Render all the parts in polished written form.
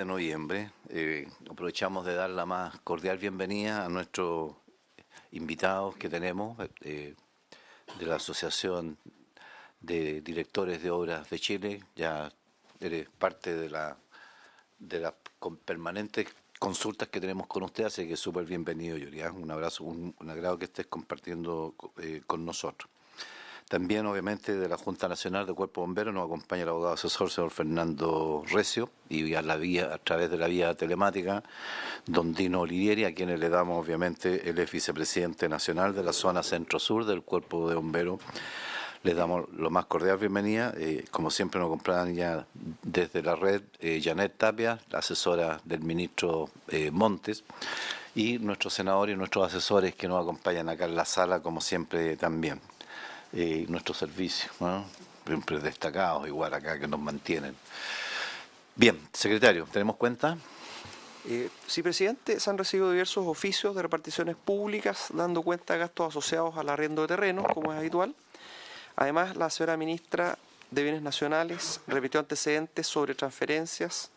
de noviembre. Aprovechamos de dar la más cordial bienvenida a nuestros invitados que tenemos de la Asociación de Directores de Obras de Chile. Ya eres parte de las permanentes consultas que tenemos con usted, así que súper bienvenido, Yuri. Un abrazo, un agrado que estés compartiendo con nosotros. También, obviamente, de la Junta Nacional de Cuerpo de Bomberos nos acompaña el abogado asesor, señor Fernando Recio, y a través de la vía telemática, don Dino Olivieri, a quienes le damos, obviamente, él es vicepresidente nacional de la zona centro-sur del Cuerpo de Bomberos. Les damos lo más cordial bienvenida. Como siempre nos acompañan ya desde la red Janet Tapia, la asesora del ministro Montes, y nuestros senadores y nuestros asesores que nos acompañan acá en la sala, como siempre también. Nuestros servicios, ¿no? Siempre destacados, igual acá, que nos mantienen. Bien, secretario, ¿tenemos cuenta? Sí, presidente, se han recibido diversos oficios de reparticiones públicas dando cuenta de gastos asociados al arriendo de terrenos, como es habitual. Además, la señora ministra de Bienes Nacionales repitió antecedentes sobre transferencias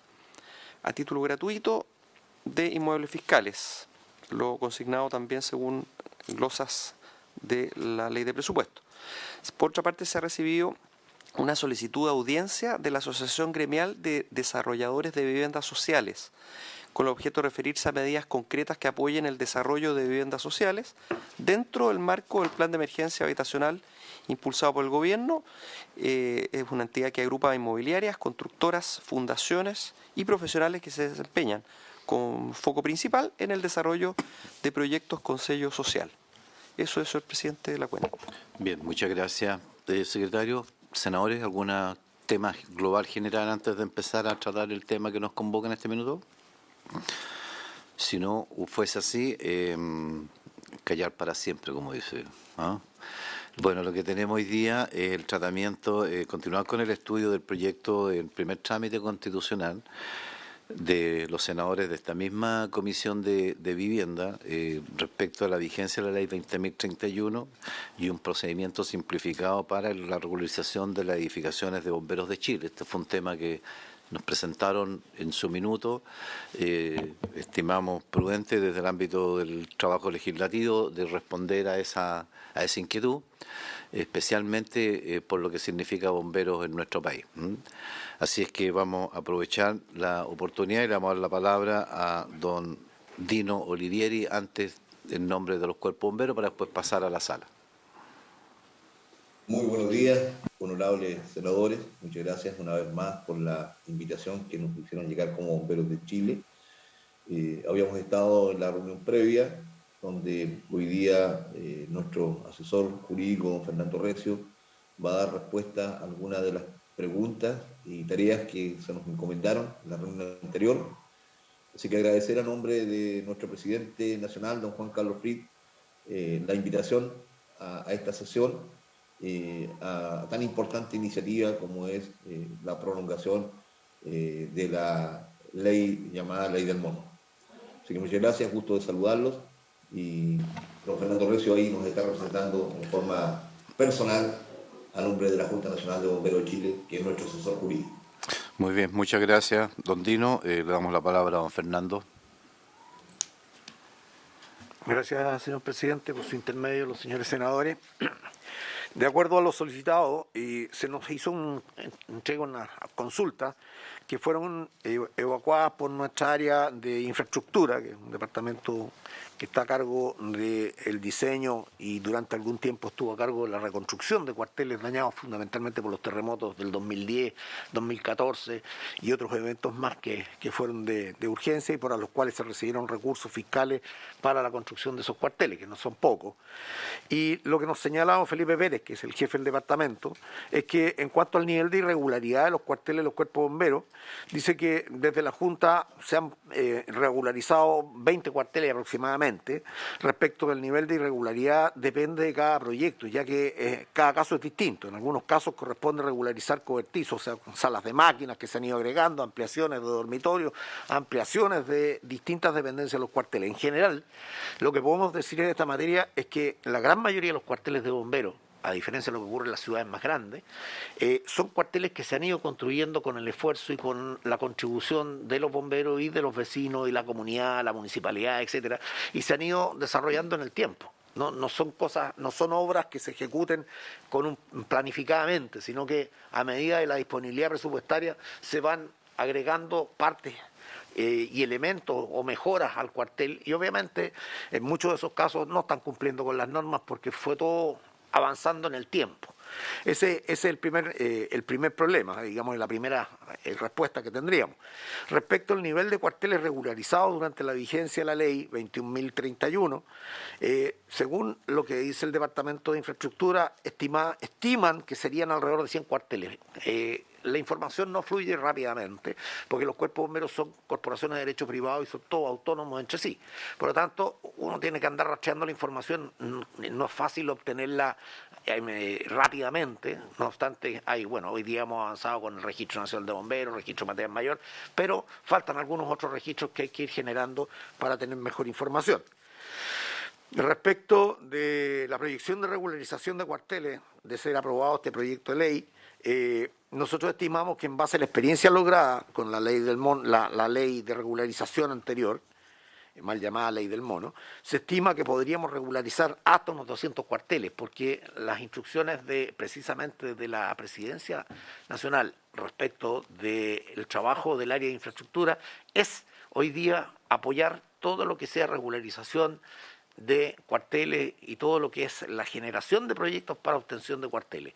a título gratuito de inmuebles fiscales, lo consignado también según glosas de la ley de presupuesto. Por otra parte, se ha recibido una solicitud de audiencia de la Asociación Gremial de Desarrolladores de Viviendas Sociales, con el objeto de referirse a medidas concretas que apoyen el desarrollo de viviendas sociales dentro del marco del Plan de Emergencia Habitacional impulsado por el Gobierno. Es una entidad que agrupa inmobiliarias, constructoras, fundaciones y profesionales que se desempeñan con foco principal en el desarrollo de proyectos con sello social. Eso es, señor presidente, de la cuenta. Bien, muchas gracias, secretario. Senadores, ¿algún tema global general antes de empezar a tratar el tema que nos convoca en este minuto? Si no fuese así, callar para siempre, como dice. ¿Ah? Bueno, lo que tenemos hoy día es el tratamiento, continuar con el estudio del proyecto del primer trámite constitucional de los senadores de esta misma Comisión de Vivienda respecto a la vigencia de la Ley 20.031 y un procedimiento simplificado para la regularización de las edificaciones de bomberos de Chile. Este fue un tema que nos presentaron en su minuto, estimamos prudente desde el ámbito del trabajo legislativo de responder a esa inquietud, especialmente por lo que significa bomberos en nuestro país. Así es que vamos a aprovechar la oportunidad y le vamos a dar la palabra a don Dino Olivieri, antes en nombre de los cuerpos bomberos, para después pasar a la sala. Muy buenos días, honorables senadores. Muchas gracias una vez más por la invitación que nos hicieron llegar como bomberos de Chile. Habíamos estado en la reunión previa, donde hoy día nuestro asesor jurídico, don Fernando Recio, va a dar respuesta a algunas de las preguntas y tareas que se nos encomendaron en la reunión anterior. Así que agradecer a nombre de nuestro presidente nacional, don Juan Carlos Fried, la invitación a esta sesión, a tan importante iniciativa como es la prolongación de la ley llamada Ley del Mono. Así que muchas gracias, gusto de saludarlos, y don Fernando Recio ahí nos está representando en forma personal a nombre de la Junta Nacional de Bomberos de Chile, que es nuestro asesor jurídico. Muy bien, muchas gracias, don Dino. Le damos la palabra a don Fernando. Gracias, señor presidente, por su intermedio, los señores senadores. De acuerdo a lo solicitado, se nos hizo una consulta que fueron evacuadas por nuestra área de infraestructura, que es un departamento que está a cargo del diseño y durante algún tiempo estuvo a cargo de la reconstrucción de cuarteles dañados fundamentalmente por los terremotos del 2010, 2014 y otros eventos más que fueron de urgencia y por los cuales se recibieron recursos fiscales para la construcción de esos cuarteles, que no son pocos. Y lo que nos señalaba Felipe Pérez, que es el jefe del departamento, es que en cuanto al nivel de irregularidad de los cuarteles de los cuerpos bomberos, dice que desde la Junta se han regularizado 20 cuarteles aproximadamente. Respecto del nivel de irregularidad depende de cada proyecto, ya que cada caso es distinto. En algunos casos corresponde regularizar cobertizos, o sea, salas de máquinas que se han ido agregando, ampliaciones de dormitorios, ampliaciones de distintas dependencias de los cuarteles. En general, lo que podemos decir en esta materia es que la gran mayoría de los cuarteles de bomberos a diferencia de lo que ocurre en las ciudades más grandes, son cuarteles que se han ido construyendo con el esfuerzo y con la contribución de los bomberos y de los vecinos y la comunidad, la municipalidad, etcétera, y se han ido desarrollando en el tiempo. No son cosas, no son obras que se ejecuten planificadamente, sino que a medida de la disponibilidad presupuestaria se van agregando partes y elementos o mejoras al cuartel, y obviamente en muchos de esos casos no están cumpliendo con las normas porque fue todo avanzando en el tiempo. Ese es el primer problema, digamos, la primera respuesta que tendríamos. Respecto al nivel de cuarteles regularizados durante la vigencia de la ley 21.031, según lo que dice el Departamento de Infraestructura, estiman que serían alrededor de 100 cuarteles. La información no fluye rápidamente, porque los cuerpos bomberos son corporaciones de derecho privado y son todos autónomos entre sí. Por lo tanto, uno tiene que andar rastreando la información, no es fácil obtenerla rápidamente, no obstante, hoy día hemos avanzado con el Registro Nacional de Bomberos, Registro de Material Mayor, pero faltan algunos otros registros que hay que ir generando para tener mejor información. Respecto de la proyección de regularización de cuarteles, de ser aprobado este proyecto de ley, nosotros estimamos que en base a la experiencia lograda con la ley la ley de regularización anterior, mal llamada ley del mono, se estima que podríamos regularizar hasta unos 200 cuarteles, porque las instrucciones precisamente de la Presidencia Nacional respecto del trabajo del área de infraestructura es hoy día apoyar todo lo que sea regularización de cuarteles y todo lo que es la generación de proyectos para obtención de cuarteles.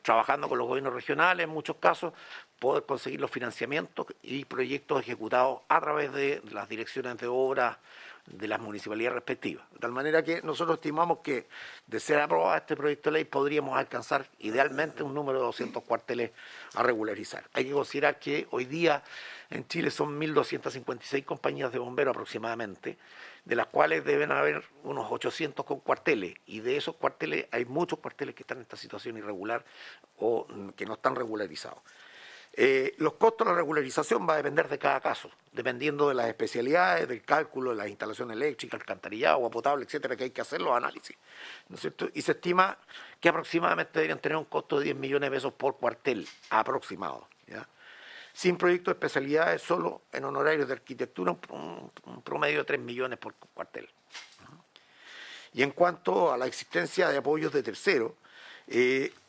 Trabajando con los gobiernos regionales en muchos casos, poder conseguir los financiamientos y proyectos ejecutados a través de las direcciones de obras de las municipalidades respectivas. De tal manera que nosotros estimamos que, de ser aprobado este proyecto de ley, podríamos alcanzar idealmente un número de 200 cuarteles a regularizar. Hay que considerar que hoy día en Chile son 1.256 compañías de bomberos aproximadamente, de las cuales deben haber unos 800 con cuarteles, y de esos cuarteles hay muchos cuarteles que están en esta situación irregular o que no están regularizados. Los costos de la regularización va a depender de cada caso, dependiendo de las especialidades, del cálculo de las instalaciones eléctricas, alcantarillado, agua potable, etcétera, que hay que hacer los análisis, ¿no es cierto? Y se estima que aproximadamente deberían tener un costo de 10 millones de pesos por cuartel, aproximado, ¿ya? Sin proyectos de especialidades, solo en honorarios de arquitectura, un promedio de 3 millones por cuartel. Y en cuanto a la existencia de apoyos de terceros,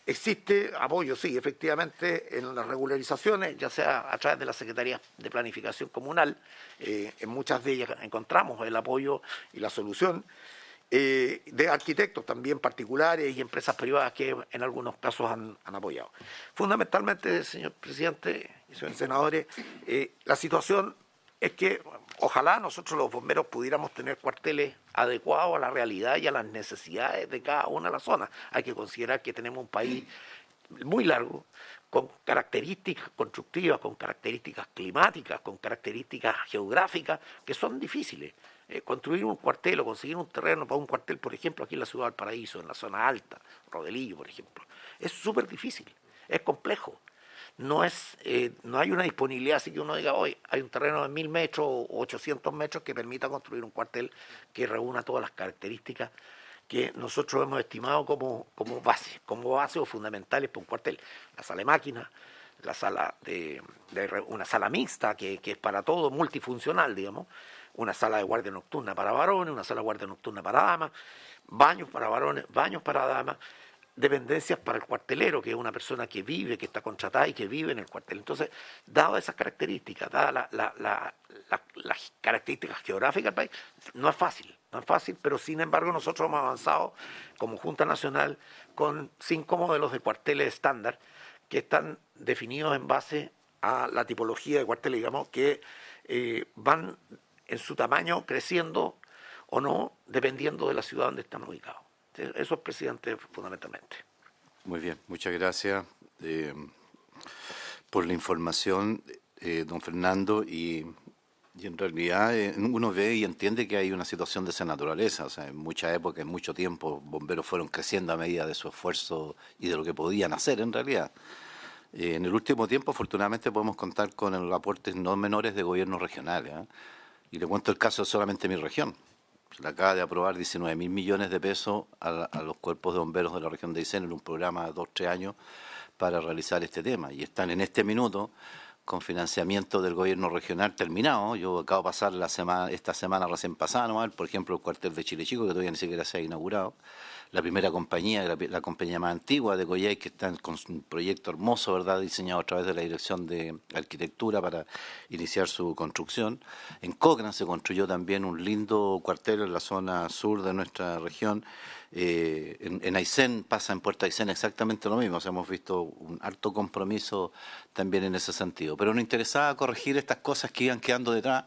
existe apoyo, sí, efectivamente, en las regularizaciones, ya sea a través de la Secretaría de Planificación Comunal, en muchas de ellas encontramos el apoyo y la solución, de arquitectos también particulares y empresas privadas que en algunos casos han apoyado. Fundamentalmente, señor presidente y señores senadores, la situación es que ojalá nosotros los bomberos pudiéramos tener cuarteles adecuados a la realidad y a las necesidades de cada una de las zonas. Hay que considerar que tenemos un país muy largo, con características constructivas, con características climáticas, con características geográficas que son difíciles. Construir un cuartel o conseguir un terreno para un cuartel, por ejemplo, aquí en la ciudad del Paraíso, en la zona alta, Rodelillo, por ejemplo, es súper difícil, es complejo. No hay una disponibilidad así que uno diga, hoy hay un terreno de 1.000 metros o 800 metros que permita construir un cuartel que reúna todas las características que nosotros hemos estimado como base o fundamentales para un cuartel. La sala de máquinas, la sala una sala mixta que es para todo, multifuncional, digamos, una sala de guardia nocturna para varones, una sala de guardia nocturna para damas, baños para varones, baños para damas, dependencias para el cuartelero, que es una persona que vive, que está contratada y que vive en el cuartel. Entonces, dadas esas características, dadas las características geográficas del país, no es fácil, pero sin embargo nosotros hemos avanzado como Junta Nacional con 5 modelos de cuarteles estándar que están definidos en base a la tipología de cuarteles, digamos, que van en su tamaño creciendo o no, dependiendo de la ciudad donde están ubicados. Eso es, presidente, fundamentalmente. Muy bien, muchas gracias por la información, don Fernando, y en realidad uno ve y entiende que hay una situación de esa naturaleza. O sea, en mucha época, en mucho tiempo, bomberos fueron creciendo a medida de su esfuerzo y de lo que podían hacer en realidad. En el último tiempo, afortunadamente, podemos contar con los aportes no menores de gobiernos regionales, ¿eh? Y le cuento el caso de solamente mi región. Se le acaba de aprobar 19.000 millones de pesos a los cuerpos de bomberos de la región de Aysén en un programa de 2-3 años para realizar este tema. Y están en este minuto con financiamiento del gobierno regional terminado. Yo acabo de pasar esta semana recién pasada nomás, por ejemplo, el cuartel de Chile Chico, que todavía ni siquiera se ha inaugurado. La primera compañía, la compañía más antigua de Coyhai, que está con un proyecto hermoso, ¿verdad?, diseñado a través de la Dirección de Arquitectura para iniciar su construcción. En Cochrane se construyó también un lindo cuartel en la zona sur de nuestra región. En Aysén pasa, en Puerto Aysén, exactamente lo mismo. O sea, hemos visto un alto compromiso también en ese sentido. Pero nos interesaba corregir estas cosas que iban quedando detrás,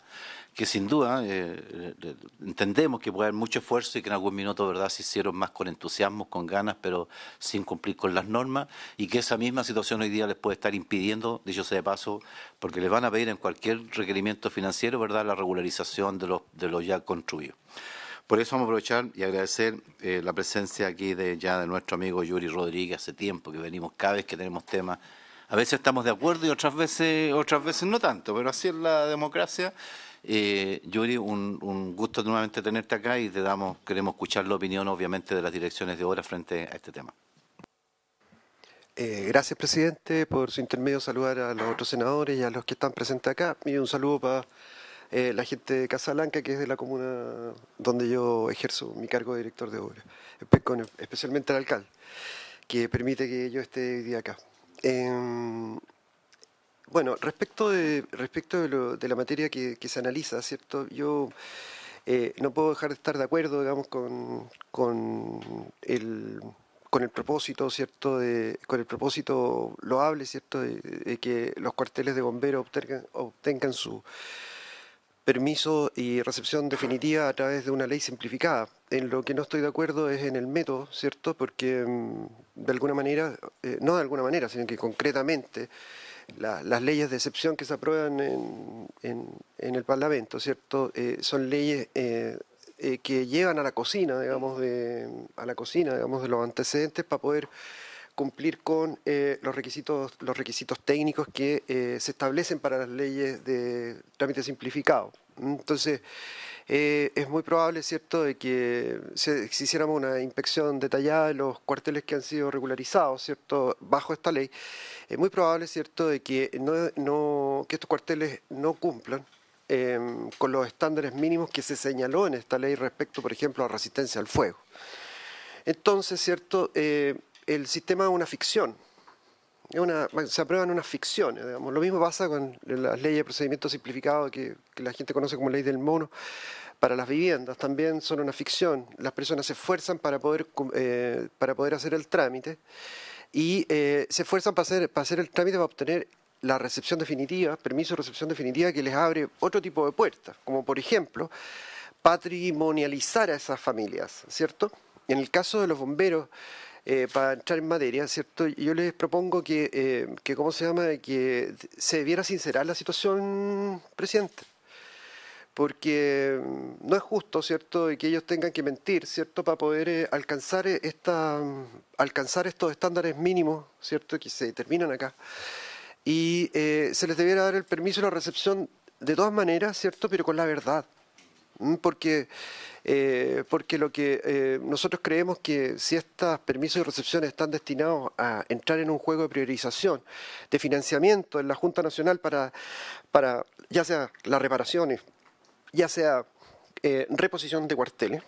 que sin duda entendemos que puede haber mucho esfuerzo y que en algún minuto, ¿verdad?, se hicieron más con entusiasmo, con ganas, pero sin cumplir con las normas, y que esa misma situación hoy día les puede estar impidiendo, dicho sea de paso, porque les van a pedir en cualquier requerimiento financiero, ¿verdad?, la regularización de los ya construidos. Por eso vamos a aprovechar y agradecer la presencia aquí de nuestro amigo Yuri Rodríguez. Hace tiempo que venimos, cada vez que tenemos temas, a veces estamos de acuerdo y otras veces no tanto, pero así es la democracia. Yuri, un gusto nuevamente tenerte acá y queremos escuchar la opinión, obviamente, de las direcciones de obra frente a este tema. Gracias, presidente, por su intermedio saludar a los otros senadores y a los que están presentes acá. Y un saludo para la gente de Casablanca, que es de la comuna donde yo ejerzo mi cargo de director de obra, especialmente al alcalde, que permite que yo esté hoy día acá. Bueno, respecto de la materia que se analiza, ¿cierto? Yo no puedo dejar de estar de acuerdo, digamos, con el propósito, ¿cierto? Con el propósito loable, ¿cierto? De que los cuarteles de bomberos obtengan su permiso y recepción definitiva a través de una ley simplificada. En lo que no estoy de acuerdo es en el método, ¿cierto? Porque de alguna manera, no de alguna manera, sino que concretamente, las leyes de excepción que se aprueban en el Parlamento, ¿cierto? Son leyes que llevan a la cocina, digamos, de los antecedentes para poder cumplir con los requisitos técnicos que se establecen para las leyes de trámite simplificado. Entonces, es muy probable, ¿cierto?, de que si hiciéramos una inspección detallada de los cuarteles que han sido regularizados, ¿cierto?, bajo esta ley, es muy probable, ¿cierto?, de que que estos cuarteles no cumplan con los estándares mínimos que se señaló en esta ley respecto, por ejemplo, a resistencia al fuego. Entonces, ¿cierto?, el sistema es una ficción. Se aprueban unas ficciones, digamos. Lo mismo pasa con las leyes de procedimiento simplificado que la gente conoce como ley del mono para las viviendas. También son una ficción. Las personas se esfuerzan para poder hacer el trámite y se esfuerzan para hacer el trámite para obtener la recepción definitiva, permiso de recepción definitiva, que les abre otro tipo de puertas, como por ejemplo patrimonializar a esas familias, ¿cierto? En el caso de los bomberos, para entrar en materia, ¿cierto? Yo les propongo que se debiera sincerar la situación, presidente, porque no es justo, ¿cierto?, que ellos tengan que mentir, ¿cierto?, para poder alcanzar estos estándares mínimos, ¿cierto?, que se determinan acá, y se les debiera dar el permiso y la recepción de todas maneras, ¿cierto?, pero con la verdad. Porque lo que nosotros creemos que si estos permisos de recepción están destinados a entrar en un juego de priorización, de financiamiento en la Junta Nacional para ya sea las reparaciones, ya sea reposición de cuarteles,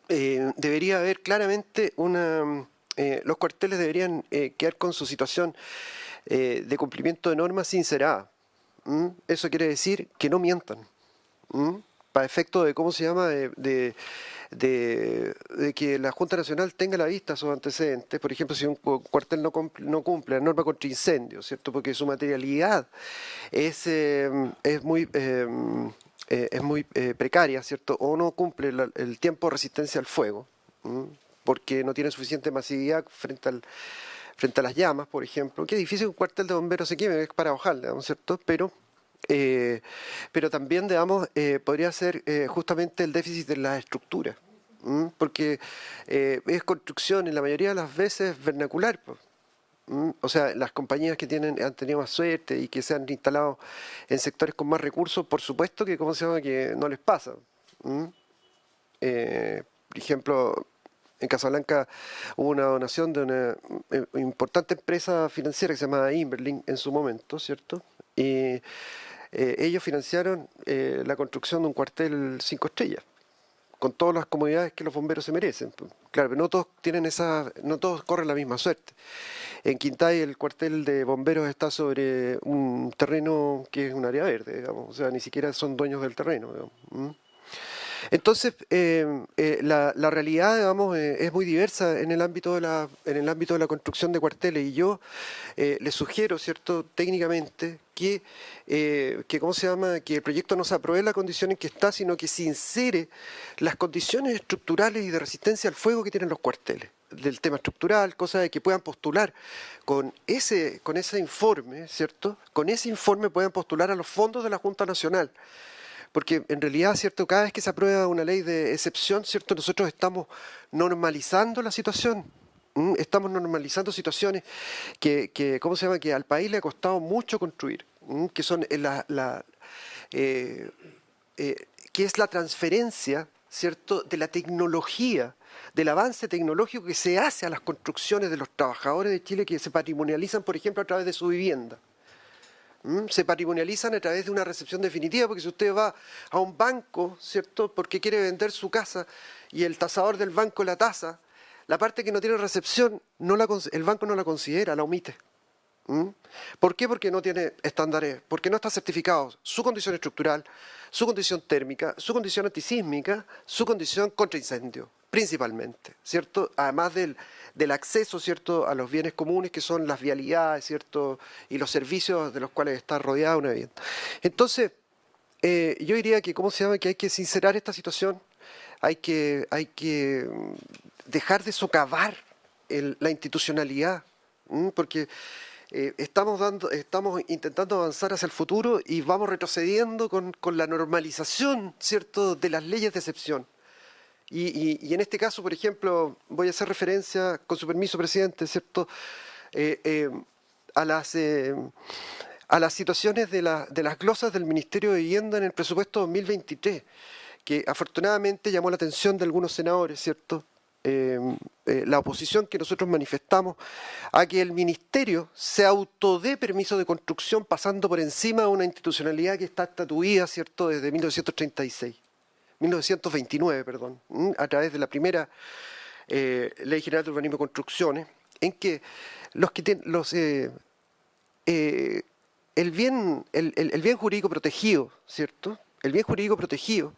debería haber claramente los cuarteles deberían quedar con su situación de cumplimiento de normas sincerada. Eso quiere decir que no mientan. Para efecto de, de que la Junta Nacional tenga a la vista sus antecedentes. Por ejemplo, si un cuartel no cumple la norma contra incendios, ¿cierto?, porque su materialidad es muy precaria, ¿cierto?, o no cumple el tiempo de resistencia al fuego, porque no tiene suficiente masividad frente a las llamas, por ejemplo. Qué difícil que un cuartel de bomberos se queme, es para bajarle, ¿cierto? Pero también, digamos, podría ser justamente el déficit de la estructura, porque es construcción en la mayoría de las veces vernacular, pues. O sea, las compañías que han tenido más suerte y que se han instalado en sectores con más recursos, por supuesto que, que no les pasa. Por ejemplo, en Casablanca hubo una donación de una importante empresa financiera que se llamaba Imberlin en su momento, ¿cierto? Y ellos financiaron la construcción de un cuartel 5 estrellas, con todas las comodidades que los bomberos se merecen. Claro, pero no todos tienen no todos corren la misma suerte. En Quintay el cuartel de bomberos está sobre un terreno que es un área verde, digamos, o sea, ni siquiera son dueños del terreno, digamos. Entonces, la realidad, digamos, es muy diversa en el ámbito de la construcción de cuarteles, y yo les sugiero, ¿cierto?, técnicamente ¿cómo se llama?, que el proyecto no se apruebe en la condición en que está, sino que se insere las condiciones estructurales y de resistencia al fuego que tienen los cuarteles, del tema estructural, cosa de que puedan postular con ese informe, ¿cierto?, con ese informe puedan postular a los fondos de la Junta Nacional. Porque en realidad, ¿cierto?, cada vez que se aprueba una ley de excepción, ¿cierto?, nosotros estamos normalizando la situación. Estamos normalizando situaciones ¿cómo se llama?, que al país le ha costado mucho construir, que son que es la transferencia, ¿cierto?, de la tecnología, del avance tecnológico que se hace a las construcciones de los trabajadores de Chile, que se patrimonializan, por ejemplo, a través de su vivienda. Se patrimonializan a través de una recepción definitiva, porque si usted va a un banco, ¿cierto?, porque quiere vender su casa y el tasador del banco la tasa, la parte que no tiene recepción, el banco no la considera, la omite. ¿Por qué? Porque no tiene estándares, porque no está certificado su condición estructural, su condición térmica, su condición antisísmica, su condición contra incendio, principalmente, ¿cierto? Además del acceso, ¿cierto?, a los bienes comunes que son las vialidades, ¿cierto?, y los servicios de los cuales está rodeada una vivienda. Entonces, yo diría que, ¿cómo se llama?, que hay que sincerar esta situación, hay que dejar de socavar la institucionalidad, porque estamos intentando avanzar hacia el futuro y vamos retrocediendo con la normalización, ¿cierto?, de las leyes de excepción. Y en este caso, por ejemplo, voy a hacer referencia, con su permiso, presidente, ¿cierto?, a las situaciones de las glosas del Ministerio de Vivienda en el presupuesto 2023, que afortunadamente llamó la atención de algunos senadores, ¿cierto?, la oposición que nosotros manifestamos a que el Ministerio se autodé permiso de construcción pasando por encima de una institucionalidad que está estatuida, ¿cierto?, desde 1929, perdón, a través de la primera Ley General de Urbanismo y Construcciones, en que el bien jurídico protegido, ¿cierto?, el bien jurídico protegido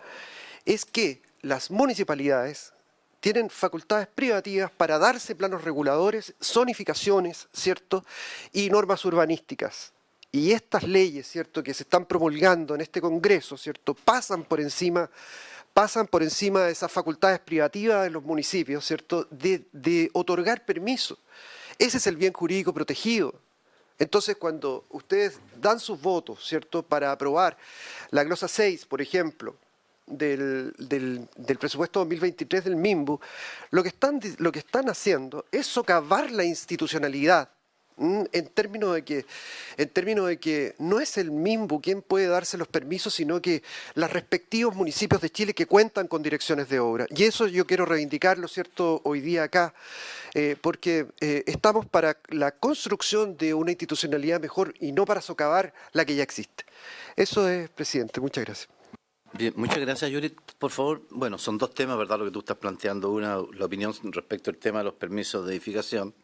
es que las municipalidades tienen facultades privativas para darse planos reguladores, zonificaciones, ¿cierto?, y normas urbanísticas. Y estas leyes, ¿cierto?, que se están promulgando en este Congreso, ¿cierto?, pasan por encima de esas facultades privativas de los municipios, ¿cierto?, de otorgar permiso. Ese es el bien jurídico protegido. Entonces, cuando ustedes dan sus votos, ¿cierto?, para aprobar la glosa 6, por ejemplo, del presupuesto 2023 del MIMBU, lo que están haciendo es socavar la institucionalidad, en términos de que no es el MIMBU quien puede darse los permisos, sino que los respectivos municipios de Chile que cuentan con direcciones de obra. Y eso yo quiero reivindicarlo, ¿cierto?, hoy día acá, porque estamos para la construcción de una institucionalidad mejor y no para socavar la que ya existe. Eso es, presidente. Muchas gracias. Bien, muchas gracias, Yuri. Por favor, bueno, son dos temas, ¿verdad?, lo que tú estás planteando. Una, la opinión respecto al tema de los permisos de edificación.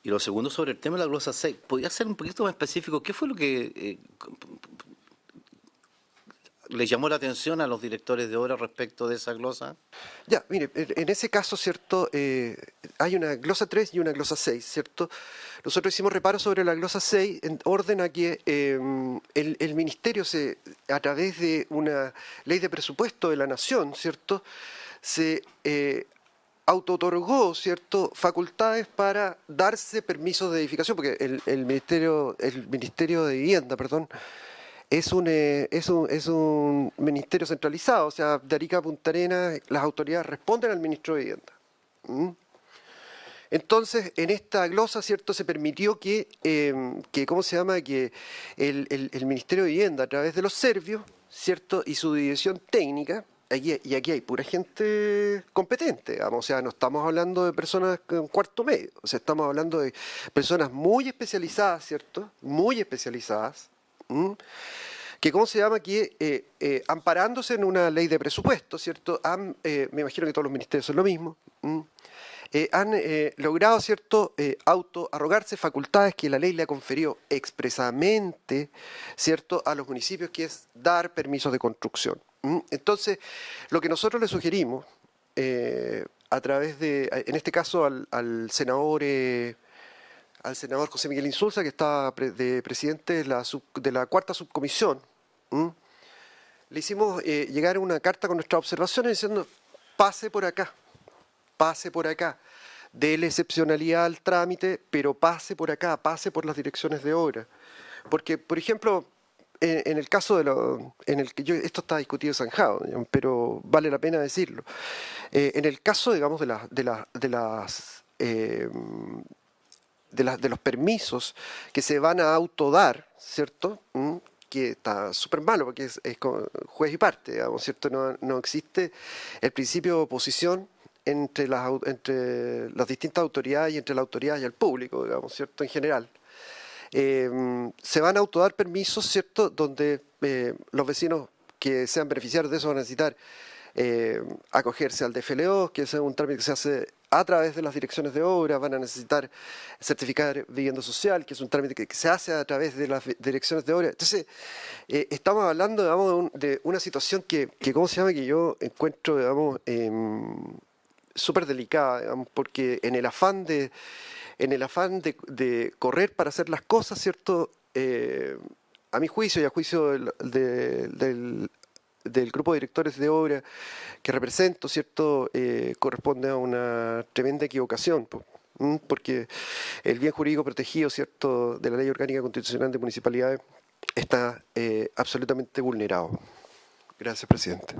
Y lo segundo, sobre el tema de la glosa 6. ¿Podría ser un poquito más específico? ¿Qué fue lo que les llamó la atención a los directores de obra respecto de esa glosa? Ya, mire, en ese caso, ¿cierto?, hay una glosa 3 y una glosa 6, ¿cierto? Nosotros hicimos reparos sobre la glosa 6 en orden a que el Ministerio, a través de una ley de presupuesto de la Nación, ¿cierto?, se auto-otorgó, ¿cierto?, facultades para darse permisos de edificación, porque el Ministerio de Vivienda, perdón, es un ministerio centralizado, o sea, de Arica a Punta Arenas las autoridades responden al ministro de Vivienda. Entonces, en esta glosa, ¿cierto?, se permitió que ¿cómo se llama?, que el Ministerio de Vivienda, a través de los servios, ¿cierto?, y su división técnica, aquí hay pura gente competente, digamos, o sea, no estamos hablando de personas con cuarto medio, o sea, estamos hablando de personas muy especializadas, ¿cierto? Muy especializadas, ¿m? Que, ¿cómo se llama? Que amparándose en una ley de presupuesto, ¿cierto? Me imagino que todos los ministerios son lo mismo, ¿m? Han logrado, ¿cierto?, arrogarse facultades que la ley le ha conferido expresamente, ¿cierto?, a los municipios, que es dar permisos de construcción. Entonces, lo que nosotros le sugerimos, a través de, en este caso, al senador José Miguel Insulza, que está de presidente de la cuarta subcomisión, le hicimos llegar una carta con nuestras observaciones diciendo: pase por acá, déle excepcionalidad al trámite, pero pase por acá, pase por las direcciones de obra. Porque, por ejemplo, en el caso en el que esto está discutido y zanjado, digamos, pero vale la pena decirlo. En el caso, digamos, de los permisos que se van a autodar, ¿cierto? Que está súper malo porque es juez y parte, digamos, ¿cierto? No existe el principio de oposición entre las distintas autoridades y entre la autoridad y el público, digamos, ¿cierto? En general. Se van a autodar permisos, ¿cierto?, donde los vecinos que sean beneficiarios de eso van a necesitar acogerse al DFLO, que es un trámite que se hace a través de las direcciones de obra, van a necesitar certificar vivienda social, que es un trámite que se hace a través de las direcciones de obra. Entonces, estamos hablando, digamos, de una situación que ¿cómo se llama?, que yo encuentro, digamos, súper delicada, digamos, porque en el afán de correr para hacer las cosas, ¿cierto?, a mi juicio y a juicio del grupo de directores de obra que represento, ¿cierto?, corresponde a una tremenda equivocación, porque el bien jurídico protegido, ¿cierto?, de la Ley Orgánica Constitucional de Municipalidades está absolutamente vulnerado. Gracias, presidente.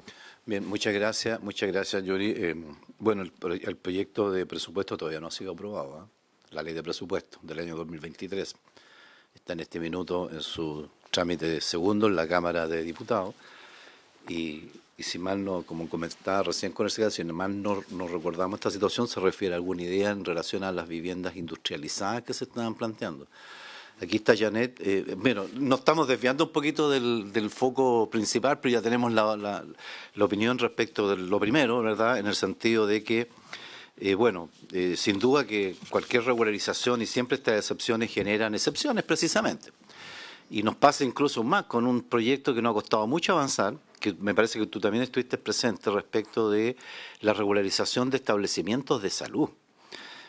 Bien, muchas gracias, Yuri. Bueno, el proyecto de presupuesto todavía no ha sido aprobado, ¿eh? La ley de presupuesto del año 2023 está en este minuto en su trámite segundo en la Cámara de Diputados y si mal no, como comentaba recién con el secretario, si mal no recordamos esta situación, se refiere a alguna idea en relación a las viviendas industrializadas que se estaban planteando. Aquí está Janet. Bueno, nos estamos desviando un poquito del foco principal, pero ya tenemos la opinión respecto de lo primero, ¿verdad?, en el sentido de que sin duda que cualquier regularización y siempre estas excepciones generan excepciones precisamente. Y nos pasa incluso más con un proyecto que nos ha costado mucho avanzar, que me parece que tú también estuviste presente respecto de la regularización de establecimientos de salud,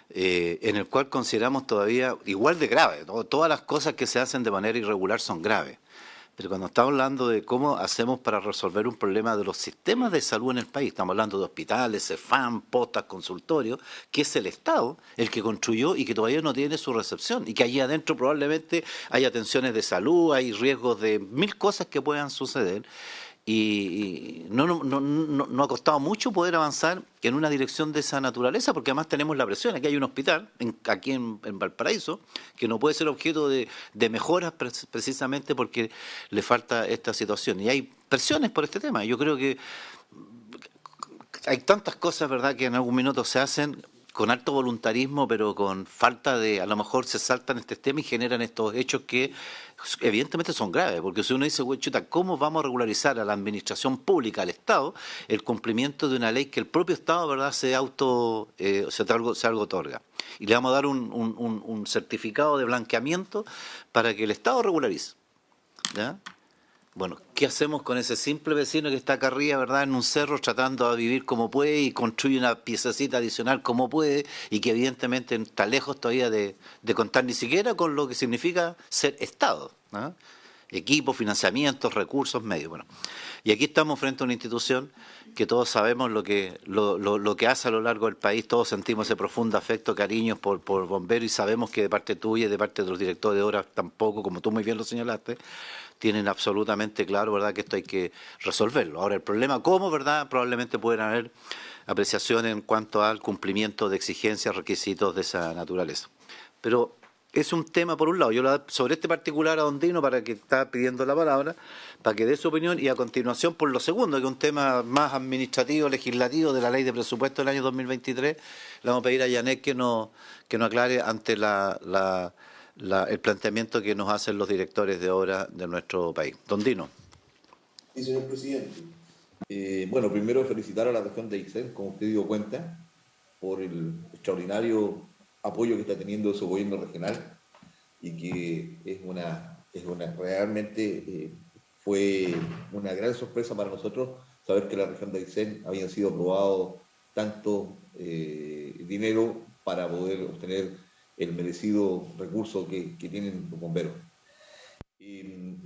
en el cual consideramos todavía igual de grave, ¿no? Todas las cosas que se hacen de manera irregular son graves. Pero cuando estamos hablando de cómo hacemos para resolver un problema de los sistemas de salud en el país, estamos hablando de hospitales, CEFAM, postas, consultorios, que es el Estado el que construyó y que todavía no tiene su recepción, y que allí adentro probablemente hay atenciones de salud, hay riesgos de mil cosas que puedan suceder. Y no ha costado mucho poder avanzar en una dirección de esa naturaleza, porque además tenemos la presión. Aquí hay un hospital, aquí en Valparaíso, que no puede ser objeto de mejoras precisamente porque le falta esta situación. Y hay presiones por este tema. Yo creo que hay tantas cosas, ¿verdad?, que en algún minuto se hacen con alto voluntarismo, pero con falta de, a lo mejor se saltan este tema y generan estos hechos que evidentemente son graves, porque si uno dice, güey, chuta, ¿cómo vamos a regularizar a la administración pública, al Estado, el cumplimiento de una ley que el propio Estado, ¿verdad?, se algo otorga? Y le vamos a dar un certificado de blanqueamiento para que el Estado regularice, ¿ya? Bueno, ¿qué hacemos con ese simple vecino que está acá arriba, ¿verdad?, en un cerro tratando de vivir como puede y construye una piececita adicional como puede y que evidentemente está lejos todavía de contar ni siquiera con lo que significa ser Estado, ¿no? Equipo, financiamientos, recursos, medios. Bueno, y aquí estamos frente a una institución que todos sabemos lo que hace a lo largo del país, todos sentimos ese profundo afecto, cariño por Bomberos, y sabemos que de parte tuya y de parte de los directores de obras tampoco, como tú muy bien lo señalaste, tienen absolutamente claro, ¿verdad?, que esto hay que resolverlo. Ahora, el problema, ¿cómo?, ¿verdad?, probablemente pueden haber apreciaciones en cuanto al cumplimiento de exigencias, requisitos de esa naturaleza. Pero es un tema, por un lado, sobre este particular a don Dino, para que está pidiendo la palabra, para que dé su opinión, y a continuación por lo segundo, que es un tema más administrativo, legislativo, de la ley de presupuesto del año 2023, le vamos a pedir a Yanet que nos aclare ante el planteamiento que nos hacen los directores de obra de nuestro país. Don Dino. Sí, señor presidente. Bueno, primero felicitar a la región de Aysén, como usted dio cuenta, por el extraordinario apoyo que está teniendo su gobierno regional y que realmente fue una gran sorpresa para nosotros saber que la región de Aysén habían sido aprobados tanto dinero para poder obtener el merecido recurso que tienen los bomberos.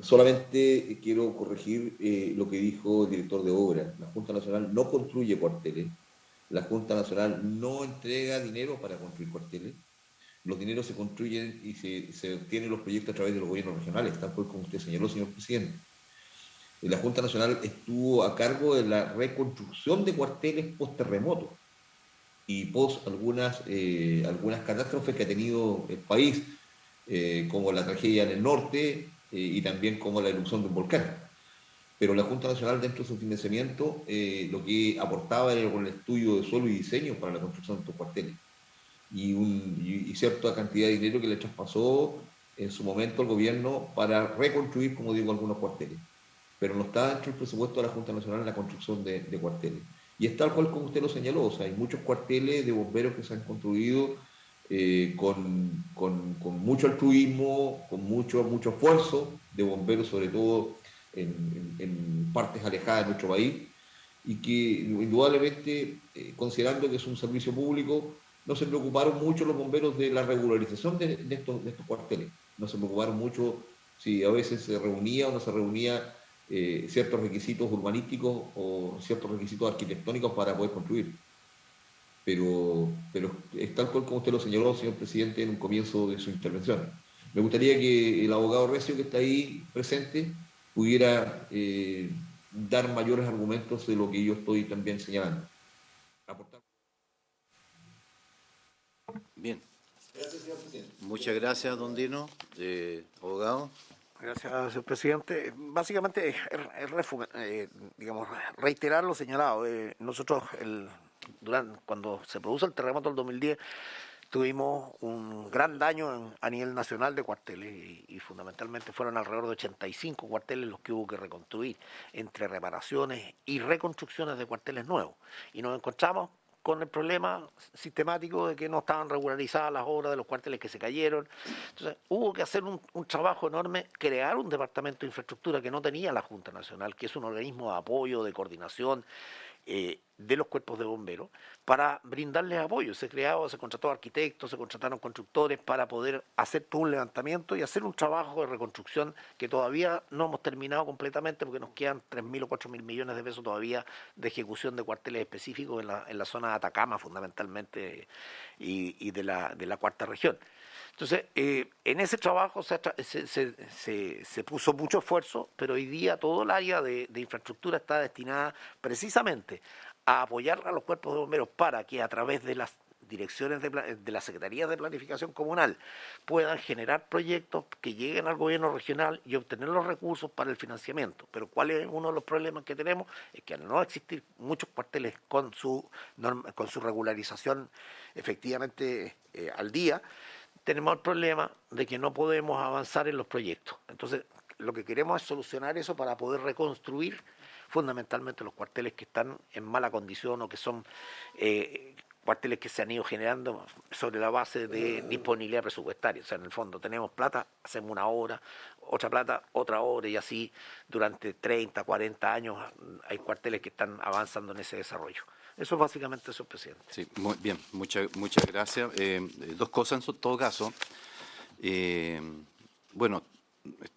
Solamente quiero corregir lo que dijo el director de obra. La Junta Nacional no construye cuarteles, la Junta Nacional no entrega dinero para construir cuarteles. Los dineros se construyen y se obtienen los proyectos a través de los gobiernos regionales, tal cual como usted señaló, señor presidente. La Junta Nacional estuvo a cargo de la reconstrucción de cuarteles post-terremoto y post algunas catástrofes que ha tenido el país, como la tragedia en el norte y también como la erupción de un volcán. Pero la Junta Nacional, dentro de su financiamiento, lo que aportaba era con el estudio de suelo y diseño para la construcción de estos cuarteles. Y cierta cantidad de dinero que le traspasó en su momento al gobierno para reconstruir, como digo, algunos cuarteles. Pero no está dentro del presupuesto de la Junta Nacional la construcción de cuarteles. Y es tal cual como usted lo señaló, o sea, hay muchos cuarteles de bomberos que se han construido con mucho altruismo, con mucho esfuerzo de bomberos, sobre todo en partes alejadas de nuestro país, y que indudablemente, considerando que es un servicio público, no se preocuparon mucho los bomberos de la regularización de estos cuarteles. No se preocuparon mucho si a veces se reunía o no se reunía ciertos requisitos urbanísticos o ciertos requisitos arquitectónicos para poder construir. Pero es tal cual como usted lo señaló, señor presidente, en un comienzo de su intervención. Me gustaría que el abogado Recio, que está ahí presente, pudiera dar mayores argumentos de lo que yo estoy también señalando. Aportar. Bien. Gracias, señor presidente. Muchas gracias, don Dino, abogado. Gracias, señor presidente. Básicamente, digamos, reiterar lo señalado. Nosotros, cuando se produce el terremoto del 2010, tuvimos un gran daño a nivel nacional de cuarteles y fundamentalmente fueron alrededor de 85 cuarteles los que hubo que reconstruir entre reparaciones y reconstrucciones de cuarteles nuevos. Y nos encontramos con el problema sistemático de que no estaban regularizadas las obras de los cuarteles que se cayeron. Entonces hubo que hacer un trabajo enorme, crear un departamento de infraestructura que no tenía la Junta Nacional, que es un organismo de apoyo, de coordinación de los cuerpos de bomberos, para brindarles apoyo. Se contrató arquitectos, se contrataron constructores para poder hacer todo un levantamiento y hacer un trabajo de reconstrucción que todavía no hemos terminado completamente porque nos quedan 3.000 o 4.000 millones de pesos todavía de ejecución de cuarteles específicos en la zona de Atacama fundamentalmente y de la cuarta región. Entonces, en ese trabajo se puso mucho esfuerzo, pero hoy día todo el área de infraestructura está destinada precisamente a apoyar a los cuerpos de bomberos para que a través de las direcciones de las secretarías de planificación comunal puedan generar proyectos que lleguen al gobierno regional y obtener los recursos para el financiamiento. Pero ¿cuál es uno de los problemas que tenemos? Es que al no existir muchos cuarteles con su regularización efectivamente al día, tenemos el problema de que no podemos avanzar en los proyectos. Entonces, lo que queremos es solucionar eso para poder reconstruir fundamentalmente los cuarteles que están en mala condición o que son cuarteles que se han ido generando sobre la base de disponibilidad presupuestaria. O sea, en el fondo tenemos plata, hacemos una obra, otra plata, otra obra, y así durante 30, 40 años hay cuarteles que están avanzando en ese desarrollo. Eso es básicamente eso, presidente. Sí, muy bien, muchas gracias. Dos cosas en todo caso. Bueno,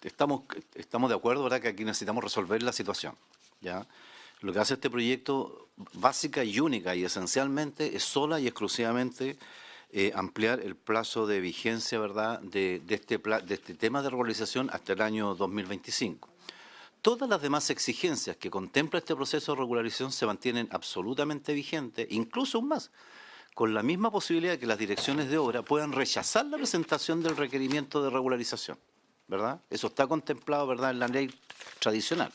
estamos de acuerdo, ¿verdad?, que aquí necesitamos resolver la situación, ¿ya? Lo que hace este proyecto, básica y única y esencialmente, es sola y exclusivamente ampliar el plazo de vigencia, ¿verdad?, de este tema de regularización hasta el año 2025. Todas las demás exigencias que contempla este proceso de regularización se mantienen absolutamente vigentes, incluso aún más, con la misma posibilidad de que las direcciones de obra puedan rechazar la presentación del requerimiento de regularización, ¿verdad? Eso está contemplado, ¿verdad?, en la ley tradicional.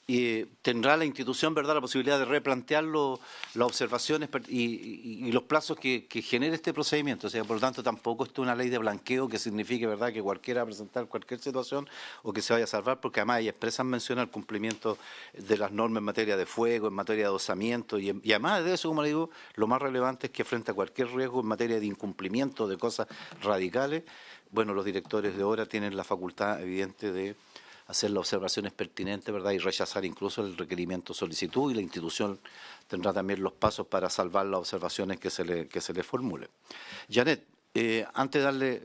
Y tendrá la institución, ¿verdad?, la posibilidad de replantear las observaciones y los plazos que genere este procedimiento. O sea, por lo tanto, tampoco esto es una ley de blanqueo que signifique, ¿verdad?, que cualquiera va a presentar cualquier situación o que se vaya a salvar, porque además ella expresan menciona el cumplimiento de las normas en materia de fuego, en materia de adosamiento y además de eso, como le digo, lo más relevante es que frente a cualquier riesgo en materia de incumplimiento de cosas radicales, bueno, los directores de obra tienen la facultad evidente de hacer las observaciones pertinentes, ¿verdad?, y rechazar incluso el requerimiento solicitud, y la institución tendrá también los pasos para salvar las observaciones que se le formule. Janet, antes de darle,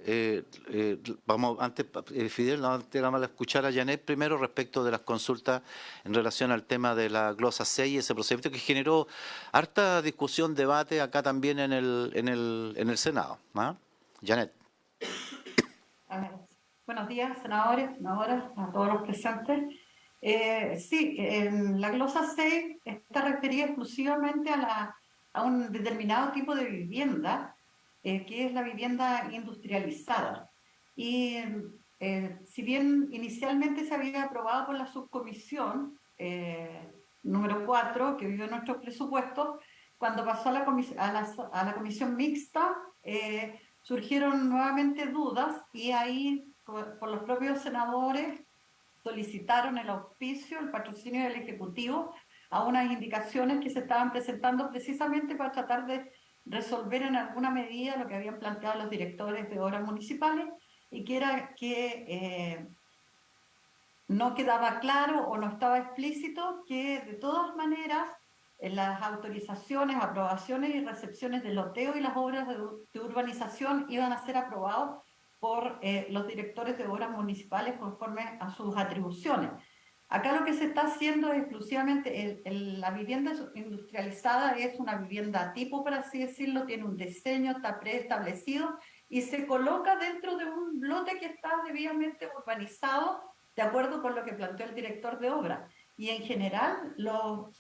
Fidel, antes vamos a escuchar a Janet primero respecto de las consultas en relación al tema de la glosa 6 y ese procedimiento que generó harta discusión, debate acá también en el Senado. ¿Ah? Janet. A ver, buenos días, senadores, senadoras, a todos los presentes. Sí, la glosa 6 está referida exclusivamente a un determinado tipo de vivienda, que es la vivienda industrializada. Y si bien inicialmente se había aprobado por la subcomisión número 4, que vio nuestros presupuestos, cuando pasó a la comisión mixta, surgieron nuevamente dudas y ahí por los propios senadores solicitaron el auspicio, el patrocinio del Ejecutivo a unas indicaciones que se estaban presentando precisamente para tratar de resolver en alguna medida lo que habían planteado los directores de obras municipales, y que era que no quedaba claro o no estaba explícito que de todas maneras en las autorizaciones, aprobaciones y recepciones de loteo y las obras de urbanización iban a ser aprobados por los directores de obras municipales conforme a sus atribuciones. Acá lo que se está haciendo es exclusivamente, la vivienda industrializada es una vivienda tipo, por así decirlo, tiene un diseño, está preestablecido y se coloca dentro de un lote que está debidamente urbanizado de acuerdo con lo que planteó el director de obra. Y en general no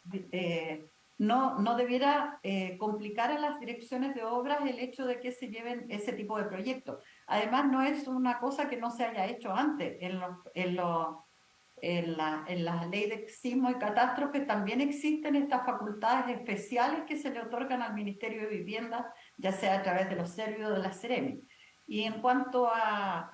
debiera complicar a las direcciones de obras el hecho de que se lleven ese tipo de proyectos. Además, no es una cosa que no se haya hecho antes. En la ley de sismo y catástrofe también existen estas facultades especiales que se le otorgan al Ministerio de Vivienda, ya sea a través de los servicios de la Seremi. Y en cuanto a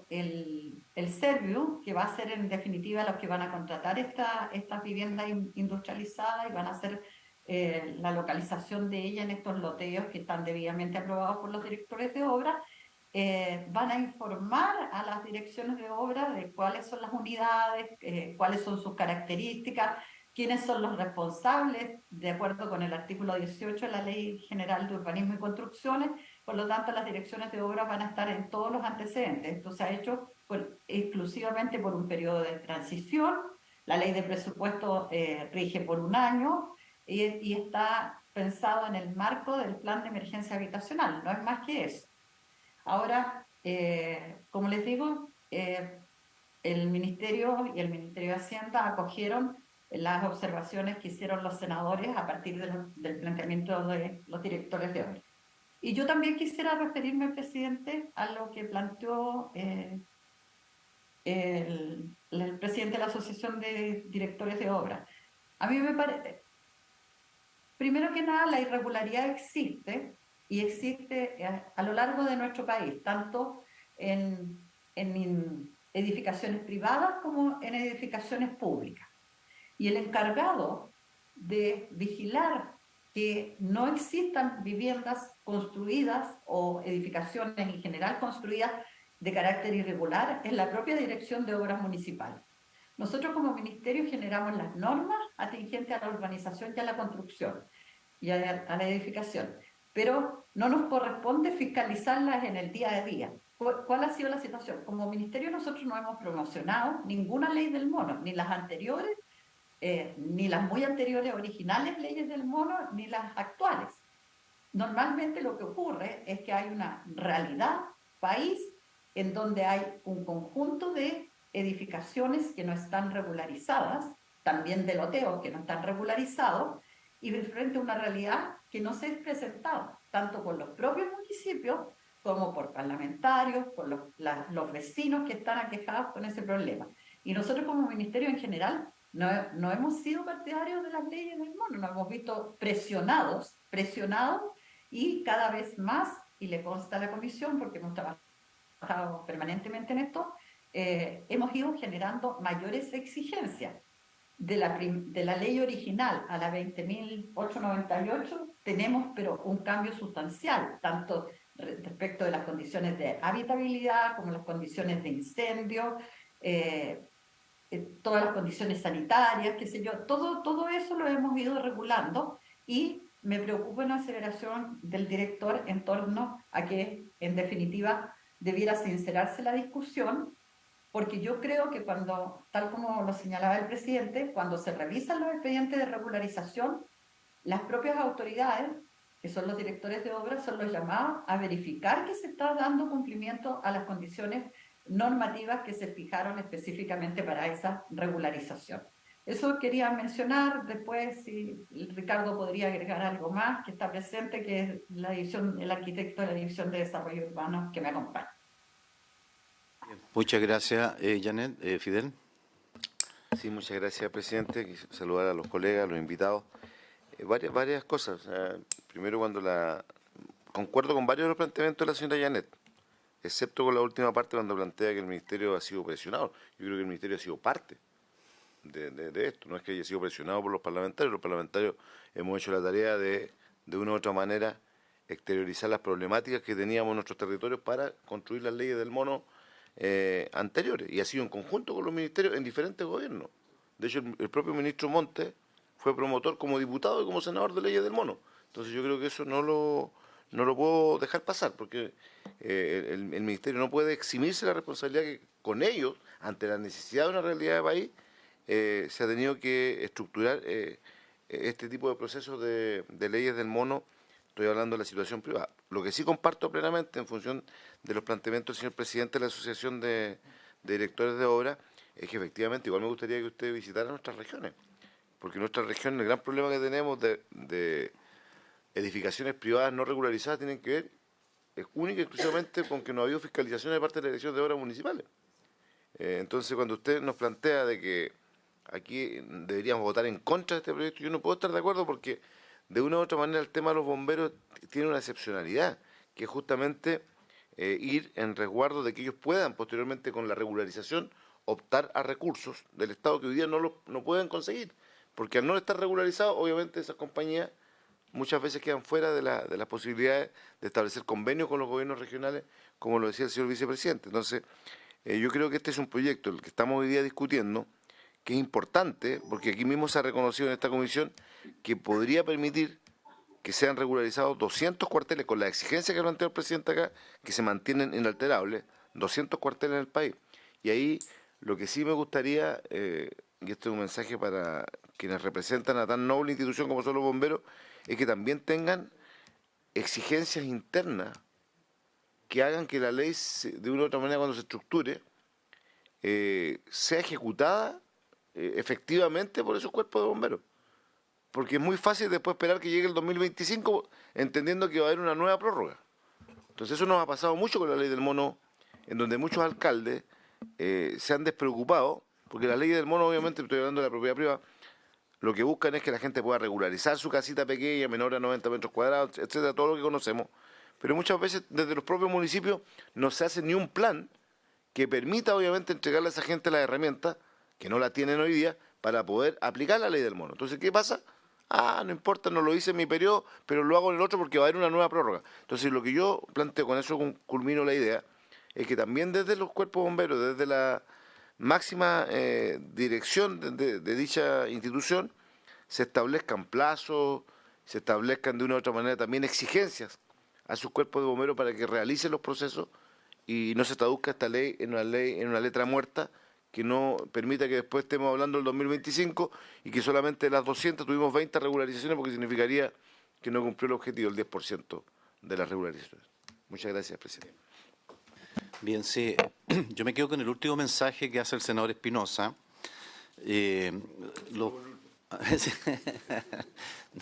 el Serviu, que va a ser en definitiva los que van a contratar estas viviendas industrializadas y van a hacer la localización de ellas en estos loteos que están debidamente aprobados por los directores de obra, van a informar a las direcciones de obra de cuáles son las unidades, cuáles son sus características, quiénes son los responsables, de acuerdo con el artículo 18 de la Ley General de Urbanismo y Construcciones. Por lo tanto, las direcciones de obra van a estar en todos los antecedentes. Esto se ha hecho exclusivamente por un periodo de transición. La ley de presupuesto rige por un año y está pensado en el marco del plan de emergencia habitacional, no es más que eso. Ahora, como les digo, el Ministerio y el Ministerio de Hacienda acogieron las observaciones que hicieron los senadores a partir del planteamiento de los directores de obra. Y yo también quisiera referirme, presidente, a lo que planteó el presidente de la Asociación de Directores de Obra. A mí me parece, primero que nada, la irregularidad existe, y existe a lo largo de nuestro país, tanto en edificaciones privadas como en edificaciones públicas. Y el encargado de vigilar que no existan viviendas construidas o edificaciones en general construidas de carácter irregular es la propia Dirección de Obras Municipales. Nosotros como Ministerio generamos las normas atingentes a la urbanización y a la construcción y a la edificación, pero no nos corresponde fiscalizarlas en el día a día. ¿Cuál ha sido la situación? Como Ministerio nosotros no hemos promocionado ninguna ley del mono, ni las anteriores, ni las muy anteriores originales leyes del mono, ni las actuales. Normalmente lo que ocurre es que hay una realidad país en donde hay un conjunto de edificaciones que no están regularizadas, también de loteos que no están regularizados, y frente a una realidad que no se es presentada, tanto por los propios municipios como por parlamentarios, por los vecinos que están aquejados con ese problema. Y nosotros como ministerio en general no hemos sido partidarios de las leyes del mono, nos hemos visto presionados y cada vez más, y le consta a la comisión porque hemos trabajado permanentemente en esto, hemos ido generando mayores exigencias. De la ley original a la 20.898 tenemos pero un cambio sustancial, tanto respecto de las condiciones de habitabilidad como las condiciones de incendio, todas las condiciones sanitarias, qué sé yo, todo eso lo hemos ido regulando y me preocupa una aceleración del director en torno a que, en definitiva, debiera sincerarse la discusión, porque yo creo que cuando, tal como lo señalaba el presidente, cuando se revisan los expedientes de regularización, las propias autoridades, que son los directores de obras, son los llamados a verificar que se está dando cumplimiento a las condiciones normativas que se fijaron específicamente para esa regularización. Eso quería mencionar. Después, si Ricardo podría agregar algo más que está presente, que es el arquitecto de la División de Desarrollo Urbano que me acompaña. Muchas gracias, Janet. Fidel. Sí, muchas gracias, presidente. Quisiera saludar a los colegas, a los invitados. Varias cosas. Primero, concuerdo con varios de los planteamientos de la señora Janet, excepto con la última parte cuando plantea que el Ministerio ha sido presionado. Yo creo que el Ministerio ha sido parte de esto. No es que haya sido presionado por los parlamentarios hemos hecho la tarea de una u otra manera, exteriorizar las problemáticas que teníamos en nuestros territorios para construir las leyes del mono anteriores, y ha sido en conjunto con los ministerios en diferentes gobiernos. De hecho, el propio ministro Montes fue promotor como diputado y como senador de leyes del mono. Entonces yo creo que eso no lo puedo dejar pasar, porque el ministerio no puede eximirse la responsabilidad que con ellos, ante la necesidad de una realidad de país, se ha tenido que estructurar este tipo de procesos de leyes del mono. Estoy hablando de la situación privada. Lo que sí comparto plenamente, en función de los planteamientos del señor presidente de la Asociación de Directores de Obra, es que efectivamente igual me gustaría que usted visitara nuestras regiones, porque en nuestras regiones el gran problema que tenemos de edificaciones privadas no regularizadas tienen que ver única y exclusivamente con que no ha habido fiscalización de parte de la Dirección de Obras municipales. Entonces, cuando usted nos plantea de que aquí deberíamos votar en contra de este proyecto, yo no puedo estar de acuerdo, porque de una u otra manera el tema de los bomberos tiene una excepcionalidad, que es justamente ir en resguardo de que ellos puedan posteriormente, con la regularización, optar a recursos del Estado que hoy día no pueden conseguir, porque al no estar regularizados, obviamente esas compañías muchas veces quedan fuera de las posibilidades de establecer convenios con los gobiernos regionales, como lo decía el señor vicepresidente. Entonces, yo creo que este es un proyecto, el que estamos hoy día discutiendo, que es importante, porque aquí mismo se ha reconocido en esta comisión que podría permitir que sean regularizados 200 cuarteles, con la exigencia que planteó el presidente acá, que se mantienen inalterables, 200 cuarteles en el país. Y ahí lo que sí me gustaría, y este es un mensaje para quienes representan a tan noble institución como son los bomberos, es que también tengan exigencias internas que hagan que la ley, de una u otra manera, cuando se estructure, sea ejecutada efectivamente por esos cuerpos de bomberos. Porque es muy fácil después esperar que llegue el 2025 entendiendo que va a haber una nueva prórroga. Entonces eso nos ha pasado mucho con la ley del mono, en donde muchos alcaldes se han despreocupado, porque la ley del mono, obviamente, estoy hablando de la propiedad privada, lo que buscan es que la gente pueda regularizar su casita pequeña, menor a 90 metros cuadrados, etcétera, todo lo que conocemos. Pero muchas veces desde los propios municipios no se hace ni un plan que permita, obviamente, entregarle a esa gente las herramientas, que no la tienen hoy día, para poder aplicar la ley del mono. Entonces, ¿qué pasa? No importa, no lo hice en mi periodo, pero lo hago en el otro porque va a haber una nueva prórroga. Entonces, lo que yo planteo, con eso culmino la idea, es que también desde los cuerpos bomberos, desde la máxima dirección de dicha institución, se establezcan plazos, se establezcan de una u otra manera también exigencias a sus cuerpos de bomberos para que realicen los procesos y no se traduzca esta ley en una letra muerta que no permita que después estemos hablando del 2025 y que solamente de las 200 tuvimos 20 regularizaciones, porque significaría que no cumplió el objetivo del 10% de las regularizaciones. Muchas gracias, presidente. Bien, sí. Yo me quedo con el último mensaje que hace el senador Espinosa.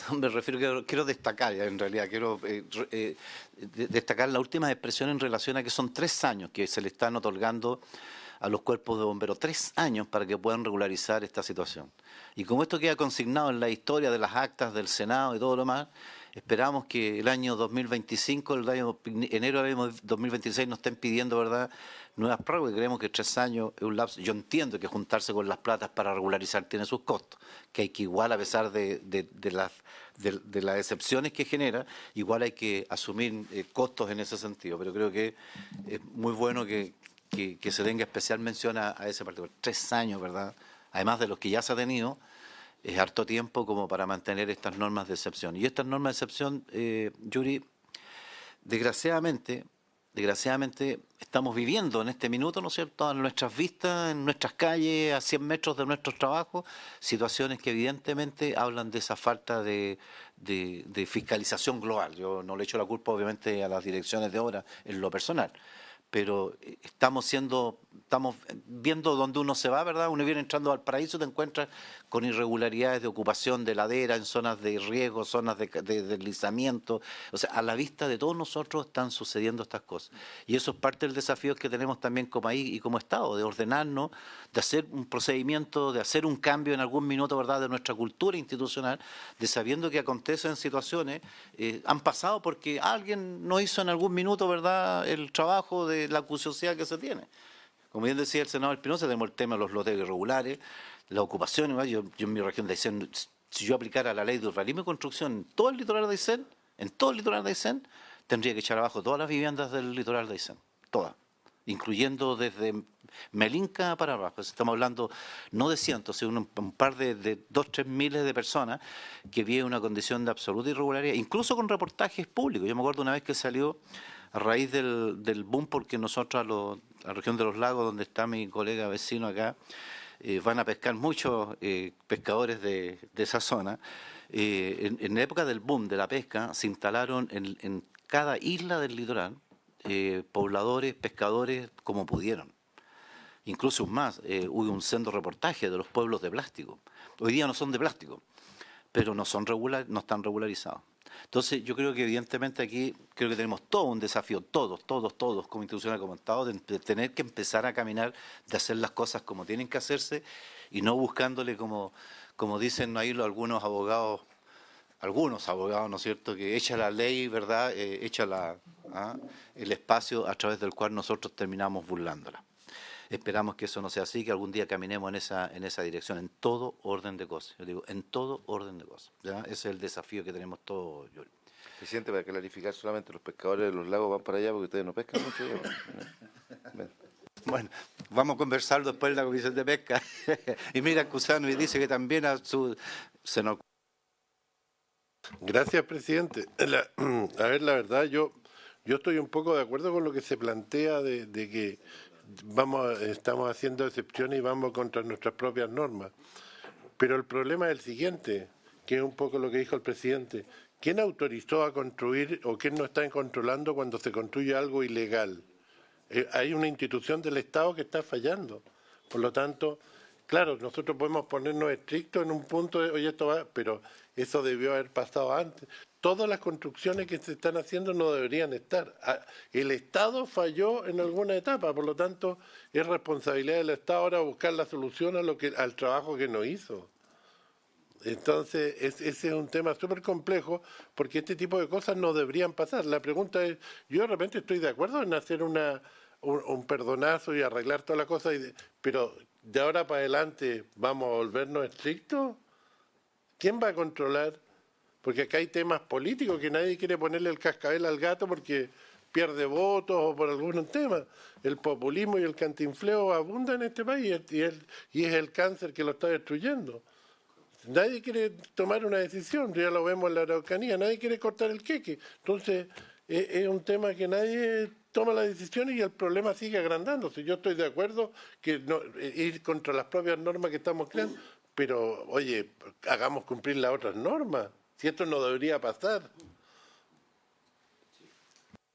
No, me refiero que quiero destacar, en realidad, quiero destacar la última expresión en relación a que son 3 años que se le están otorgando a los cuerpos de bomberos, 3 años para que puedan regularizar esta situación. Y como esto queda consignado en la historia de las actas del Senado y todo lo demás, esperamos que el año 2025, el año enero del año 2026 nos estén pidiendo, ¿verdad?, nuevas prórrogas. Creemos que 3 años es un lapso. Yo entiendo que juntarse con las platas para regularizar tiene sus costos, que hay que igual, a pesar de las excepciones que genera, igual hay que asumir costos en ese sentido. Pero creo que es muy bueno que se tenga especial mención a ese partido. 3 años, ¿verdad?, además de los que ya se ha tenido, es harto tiempo como para mantener estas normas de excepción. Y estas normas de excepción, Yuri, desgraciadamente estamos viviendo en este minuto, ¿no es cierto?, en nuestras vistas, en nuestras calles, a 100 metros de nuestros trabajos, situaciones que evidentemente hablan de esa falta de fiscalización global. Yo no le echo la culpa, obviamente, a las direcciones de obra en lo personal, pero estamos viendo dónde uno se va, ¿verdad? Uno viene entrando al paraíso, te encuentras con irregularidades de ocupación de ladera en zonas de riesgo, zonas de deslizamiento. O sea, a la vista de todos nosotros están sucediendo estas cosas. Y eso es parte del desafío que tenemos también como país y como Estado, de ordenarnos, de hacer un procedimiento, de hacer un cambio en algún minuto, ¿verdad?, de nuestra cultura institucional, de sabiendo que acontecen situaciones, han pasado porque alguien no hizo en algún minuto, ¿verdad?, el trabajo de la acuciosidad que se tiene. Como bien decía el senador Espinosa, tenemos el tema de los lotes irregulares, la ocupación. Yo en mi región de Aysén, si yo aplicara la ley de urbanismo y construcción en todo el litoral de Aysén, tendría que echar abajo todas las viviendas del litoral de Aysén, todas, incluyendo desde Melinca para abajo. Estamos hablando no de cientos, sino un par de 2-3 miles de personas que viven una condición de absoluta irregularidad, incluso con reportajes públicos. Yo me acuerdo una vez que salió a raíz del boom, porque nosotros a la región de los lagos, donde está mi colega vecino acá, van a pescar muchos pescadores de esa zona. En la época del boom de la pesca se instalaron en cada isla del litoral pobladores, pescadores como pudieron. Incluso más, hubo un sendo reportaje de los pueblos de plástico. Hoy día no son de plástico, pero no están regularizados. Entonces, yo creo que evidentemente aquí creo que tenemos todo un desafío, todos, como instituciones, como Estado, de tener que empezar a caminar, de hacer las cosas como tienen que hacerse y no buscándole, como dicen ahí algunos abogados, ¿no es cierto?, que echa la ley, ¿verdad?, echa el espacio a través del cual nosotros terminamos burlándola. Esperamos que eso no sea así, que algún día caminemos en esa dirección, en todo orden de cosas. Yo digo, en todo orden de cosas. ¿Ya? Ese es el desafío que tenemos todos, Yuri. Presidente, para clarificar, solamente los pescadores de los lagos van para allá porque ustedes no pescan mucho. Bueno, vamos a conversar después en la Comisión de Pesca. Y mira, Cusano y dice que también se nos... Gracias, presidente. A ver, la verdad, yo estoy un poco de acuerdo con lo que se plantea de que estamos haciendo excepciones y vamos contra nuestras propias normas. Pero el problema es el siguiente, que es un poco lo que dijo el presidente. ¿Quién autorizó a construir o quién no está controlando cuando se construye algo ilegal? Hay una institución del Estado que está fallando. Por lo tanto, claro, nosotros podemos ponernos estrictos en un punto de, oye, esto va, pero eso debió haber pasado antes. Todas las construcciones que se están haciendo no deberían estar. El Estado falló en alguna etapa, por lo tanto, es responsabilidad del Estado ahora buscar la solución al trabajo que no hizo. Entonces, ese es un tema súper complejo, porque este tipo de cosas no deberían pasar. La pregunta es, yo de repente estoy de acuerdo en hacer un perdonazo y arreglar todas las cosas, pero de ahora para adelante vamos a volvernos estrictos. ¿Quién va a controlar? Porque acá hay temas políticos que nadie quiere ponerle el cascabel al gato porque pierde votos o por algún tema. El populismo y el cantinfleo abundan en este país y es el cáncer que lo está destruyendo. Nadie quiere tomar una decisión, ya lo vemos en la Araucanía, nadie quiere cortar el queque. Entonces, es un tema que nadie toma la decisión y el problema sigue agrandándose. Yo estoy de acuerdo que ir contra las propias normas que estamos creando, pero, oye, hagamos cumplir las otras normas. Si esto no debería pasar.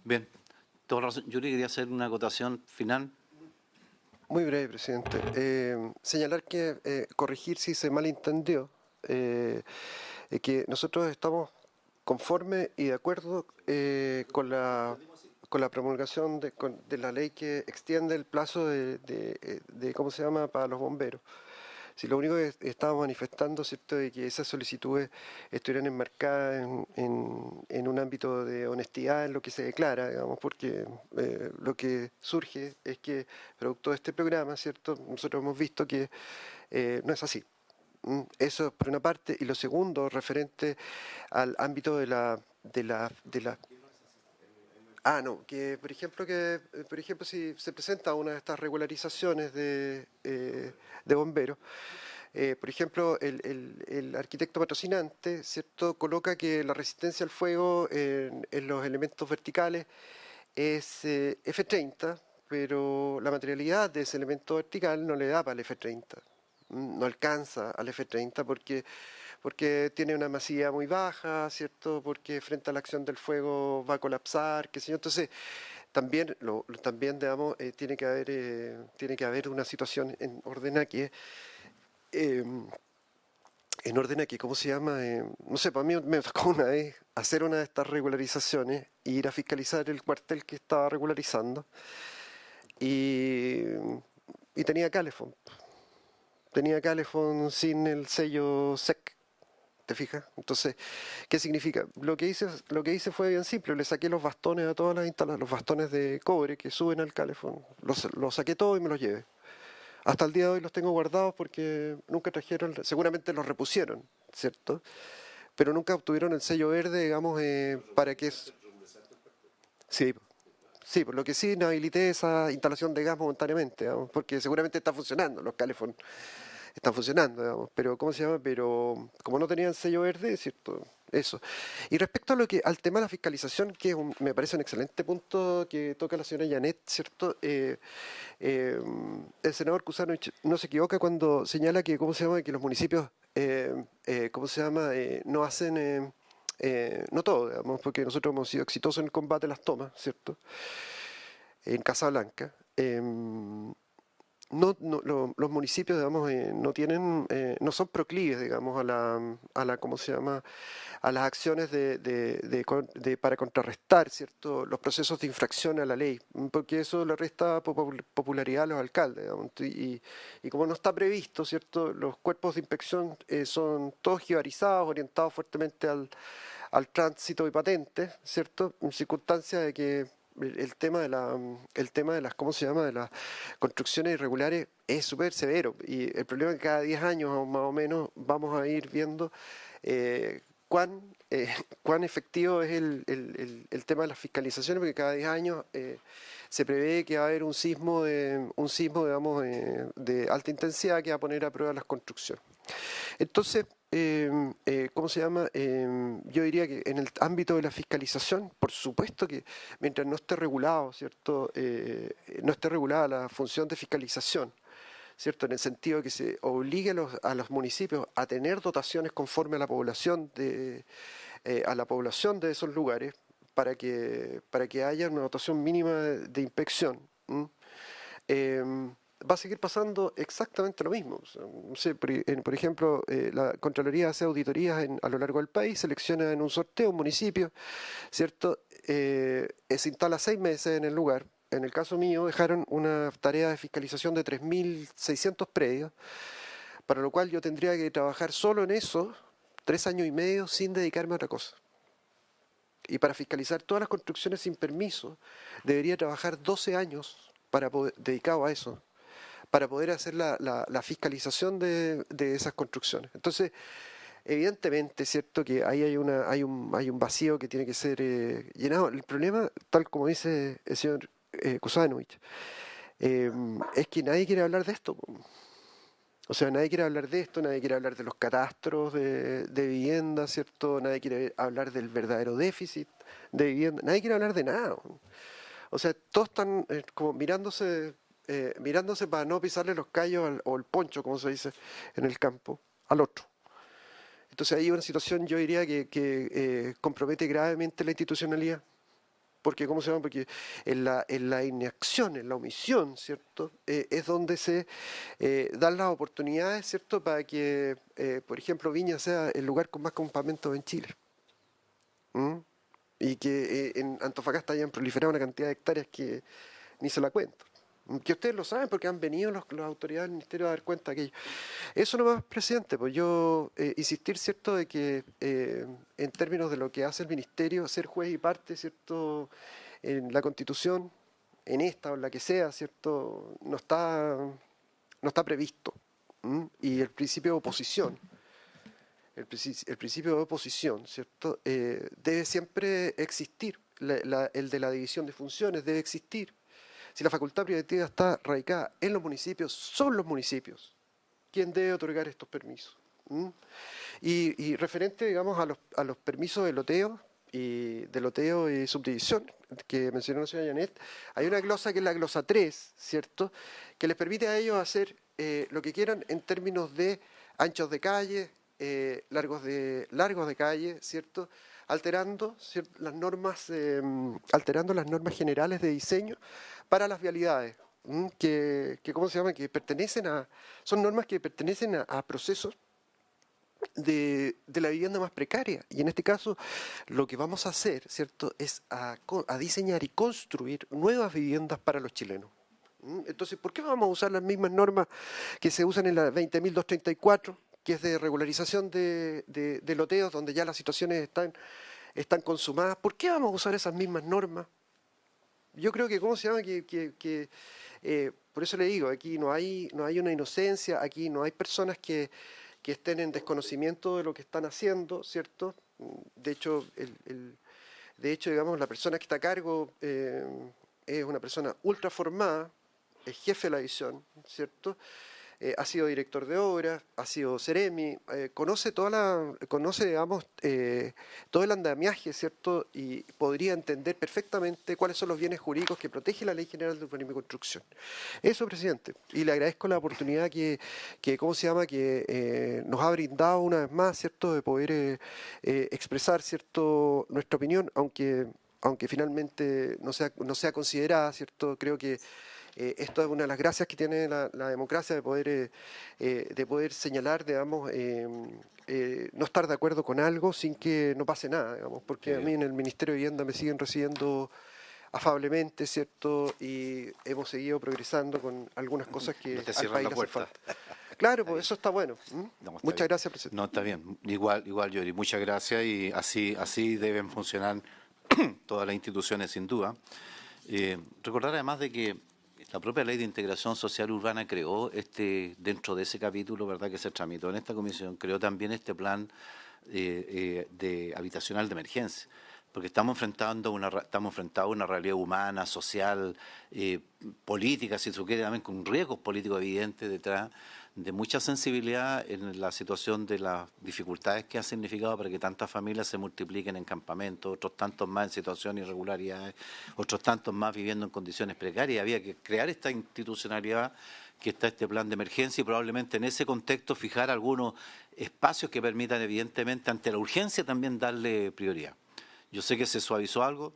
Bien, toda razón. Yuri, quería hacer una acotación final. Muy breve, presidente. Señalar que corregir si se malentendió. que nosotros estamos conformes y de acuerdo con la promulgación de la ley que extiende el plazo de ¿cómo se llama?, para los bomberos. Si lo único que estábamos manifestando, ¿cierto?, de que esas solicitudes estuvieran enmarcadas en un ámbito de honestidad en lo que se declara, digamos, porque lo que surge es que, producto de este programa, ¿cierto?, nosotros hemos visto que no es así. Eso por una parte, y lo segundo, referente al ámbito de la no, que por ejemplo si se presenta una de estas regularizaciones de bomberos, por ejemplo, el arquitecto patrocinante, ¿cierto?, coloca que la resistencia al fuego en los elementos verticales es F30, pero la materialidad de ese elemento vertical no le da para el F30, no alcanza al F30 porque tiene una masividad muy baja, ¿cierto?, porque frente a la acción del fuego va a colapsar, qué sé yo. Entonces, también, digamos, tiene que haber una situación en orden a que, ¿cómo se llama? No sé, para mí me tocó una vez hacer una de estas regularizaciones e ir a fiscalizar el cuartel que estaba regularizando y tenía Calefón. Tenía Calefón sin el sello SEC. ¿Te fijas? Entonces, ¿qué significa? Lo que hice fue bien simple, le saqué los bastones a todas las instalaciones, los bastones de cobre que suben al calefón, los saqué todos y me los llevé. Hasta el día de hoy los tengo guardados porque nunca trajeron, seguramente los repusieron, ¿cierto? Pero nunca obtuvieron el sello verde, digamos, para que... Sí, por lo que sí inhabilité esa instalación de gas momentáneamente, digamos, porque seguramente está funcionando, los calefón están funcionando, digamos, pero ¿cómo se llama? Pero como no tenían sello verde, ¿cierto? Eso. Y respecto a al tema de la fiscalización, que me parece un excelente punto que toca la señora Janet, ¿cierto? El senador Kuzanovich no se equivoca cuando señala que, ¿cómo se llama?, que los municipios, ¿cómo se llama?, no hacen, no todo, digamos, porque nosotros hemos sido exitosos en el combate a las tomas, ¿cierto?, en Casablanca. Los municipios, digamos, no son proclives, digamos, a la ¿cómo se llama?, a las acciones para contrarrestar, ¿cierto?, los procesos de infracción a la ley, porque eso le resta popularidad a los alcaldes, digamos, y como no está previsto, ¿cierto?, los cuerpos de inspección son todos jibarizados, orientados fuertemente al tránsito y patentes, ¿cierto?, en circunstancias de que el tema de las, ¿cómo se llama?, de las construcciones irregulares es súper severo, y el problema es que cada 10 años más o menos vamos a ir viendo cuán efectivo es el tema de las fiscalizaciones, porque cada 10 años se prevé que va a haber un sismo, digamos, de alta intensidad que va a poner a prueba las construcciones. Entonces, ¿cómo se llama? Yo diría que en el ámbito de la fiscalización, por supuesto que mientras no esté regulado, ¿cierto?, no esté regulada la función de fiscalización, ¿cierto?, en el sentido de que se obligue a los municipios a tener dotaciones conforme a la población de esos lugares para que haya una dotación mínima de inspección. Va a seguir pasando exactamente lo mismo. O sea, no sé, por ejemplo, la Contraloría hace auditorías a lo largo del país, selecciona en un sorteo un municipio, ¿cierto? Se instala 6 meses en el lugar. En el caso mío dejaron una tarea de fiscalización de 3.600 predios, para lo cual yo tendría que trabajar solo en eso 3 años y medio sin dedicarme a otra cosa. Y para fiscalizar todas las construcciones sin permiso, debería trabajar 12 años dedicado a eso, para poder hacer la fiscalización de esas construcciones. Entonces, evidentemente, cierto que ahí hay un vacío que tiene que ser llenado. El problema, tal como dice el señor Kuzanovich, es que nadie quiere hablar de esto. O sea, nadie quiere hablar de esto, nadie quiere hablar de los catastros de vivienda, ¿cierto? Nadie quiere hablar del verdadero déficit de vivienda, nadie quiere hablar de nada. O sea, todos están como mirándose para no pisarle los callos o el poncho, como se dice en el campo, al otro. Entonces ahí hay una situación, yo diría, que compromete gravemente la institucionalidad, Porque, ¿cómo se llama? Porque en la inacción, en la omisión, ¿cierto? Es donde se dan las oportunidades, ¿cierto? Para que, por ejemplo, Viña sea el lugar con más campamentos en Chile. ¿Mm? Y que en Antofagasta hayan proliferado una cantidad de hectáreas que ni se la cuento. Que ustedes lo saben porque han venido las autoridades del ministerio a dar cuenta de aquello. Eso nomás, presidente, pues yo insistir, ¿cierto?, de que en términos de lo que hace el ministerio, ser juez y parte, ¿cierto?, en la Constitución, en esta o en la que sea, ¿cierto?, no está previsto. Y el principio de oposición, el principio de oposición, ¿cierto?, debe siempre existir. El de la división de funciones debe existir. Si la facultad privativa está radicada en los municipios, son los municipios quien debe otorgar estos permisos. Y referente, digamos, a los permisos de loteo y subdivisión que mencionó la señora Janet, hay una glosa que es la glosa 3, ¿cierto?, que les permite a ellos hacer lo que quieran en términos de anchos de calle, largos de calle, ¿cierto?, alterando las normas generales de diseño para las vialidades, ¿cómo se llama?, son normas que pertenecen a procesos de la vivienda más precaria. Y en este caso, lo que vamos a hacer, ¿cierto?, es a diseñar y construir nuevas viviendas para los chilenos. Entonces, ¿por qué vamos a usar las mismas normas que se usan en la 20.234, que es de regularización de loteos, donde ya las situaciones están consumadas? ¿Por qué vamos a usar esas mismas normas? Yo creo que, ¿cómo se llama?, por eso le digo, aquí no hay una inocencia, aquí no hay personas que estén en desconocimiento de lo que están haciendo, ¿cierto? De hecho, digamos, la persona que está a cargo es una persona ultra formada, es jefe de la división, ¿cierto? Ha sido director de obras, ha sido Ceremi, conoce digamos, todo el andamiaje, ¿cierto? Y podría entender perfectamente cuáles son los bienes jurídicos que protege la Ley General de Urbanismo y Construcción. Eso, presidente. Y le agradezco la oportunidad que ¿cómo se llama?, que nos ha brindado una vez más, ¿cierto?, de poder expresar, ¿cierto?, nuestra opinión, aunque finalmente no sea considerada, ¿cierto? Creo que esto es una de las gracias que tiene la democracia, de poder señalar, digamos, no estar de acuerdo con algo sin que no pase nada, digamos, porque a mí en el Ministerio de Vivienda me siguen recibiendo afablemente, ¿cierto? Y hemos seguido progresando con algunas cosas que al país le hace falta. Claro, pues eso está bueno. Muchas gracias, presidente. No, está bien. Igual, Yori, muchas gracias, y así deben funcionar todas las instituciones, sin duda. Recordar además de que la propia Ley de Integración Social Urbana creó dentro de ese capítulo, ¿verdad?, que se tramitó en esta comisión, creó también este plan de habitacional de emergencia, porque estamos enfrentados a una realidad humana, social, política, si se quiere, también con riesgos políticos evidentes detrás, de mucha sensibilidad en la situación de las dificultades que ha significado para que tantas familias se multipliquen en campamentos, otros tantos más en situación de irregularidades, otros tantos más viviendo en condiciones precarias. Había que crear esta institucionalidad que está este plan de emergencia, y probablemente en ese contexto fijar algunos espacios que permitan, evidentemente, ante la urgencia también darle prioridad. Yo sé que se suavizó algo,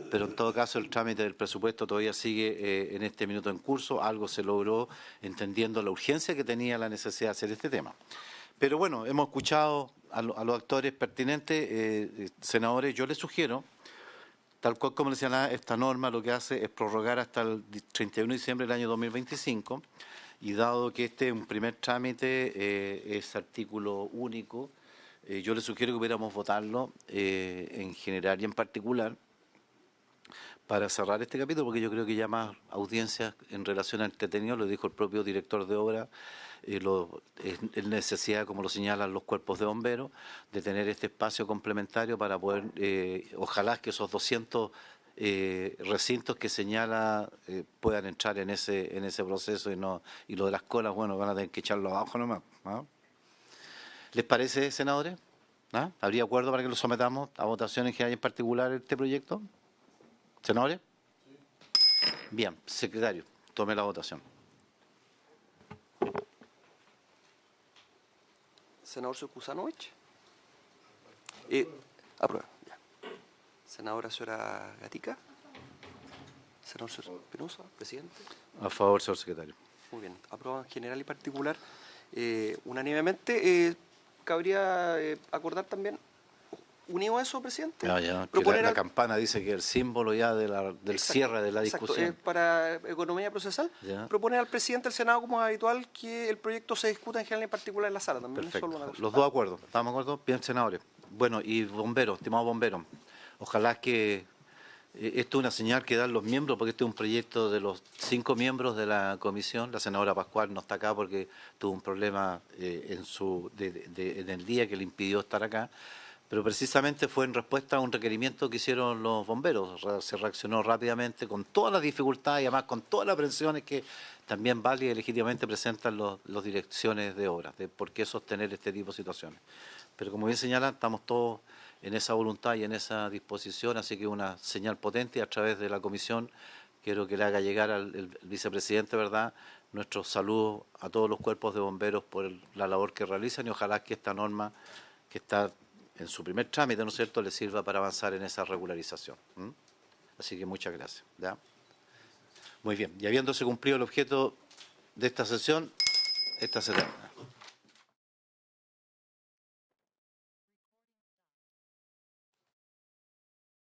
pero en todo caso el trámite del presupuesto todavía sigue en este minuto en curso. Algo se logró entendiendo la urgencia que tenía la necesidad de hacer este tema. Pero bueno, hemos escuchado a los actores pertinentes. Senadores, yo les sugiero, tal cual como les señalaba, esta norma lo que hace es prorrogar hasta el 31 de diciembre del año 2025, y dado que este es un primer trámite, es artículo único, yo les sugiero que pudiéramos votarlo en general y en particular para cerrar este capítulo, porque yo creo que ya más audiencias en relación al entretenido, lo dijo el propio director de obra, es necesidad, como lo señalan los cuerpos de bomberos, de tener este espacio complementario para poder, ojalá que esos 200 recintos que señala puedan entrar en ese proceso, y lo de las colas, bueno, van a tener que echarlo abajo nomás, ¿no? ¿Les parece, senadores? ¿Ah? ¿Habría acuerdo para que lo sometamos a votación en general y en particular este proyecto? ¿Senadores? Bien, secretario, tome la votación. Senador Sukusanovich. Aprueba. Ya. Senadora señora Gatica. Senador Espinosa, presidente. A favor, señor secretario. Muy bien, aprobado en general y particular unánimemente. Cabría acordar también, unido a eso, presidente, Ya, que proponer la campana dice que el símbolo ya del Exacto, cierre de la discusión. Para economía procesal, Ya. proponer al presidente del Senado, como es habitual, que el proyecto se discuta en general y en particular en la sala. También Perfecto. solo una cosa. Los dos acuerdos. ¿Estamos de acuerdo? Bien, senadores. Bueno, y bomberos, estimados bomberos, ojalá que esto es una señal que dan los miembros, porque este es un proyecto de los 5 miembros de la comisión. La senadora Pascual no está acá porque tuvo un problema en el día que le impidió estar acá. Pero precisamente fue en respuesta a un requerimiento que hicieron los bomberos. Se reaccionó rápidamente con todas las dificultades y además con todas las presiones que también válida y legítimamente presentan los direcciones de obras, de por qué sostener este tipo de situaciones. Pero como bien señalan, estamos todos en esa voluntad y en esa disposición, así que una señal potente, y a través de la comisión quiero que le haga llegar al vicepresidente, ¿verdad?, nuestros saludos a todos los cuerpos de bomberos por la labor que realizan, y ojalá que esta norma, que está en su primer trámite, ¿no es cierto?, le sirva para avanzar en esa regularización. Así que muchas gracias. ¿Ya? Muy bien, y habiéndose cumplido el objeto de esta sesión, esta se termina.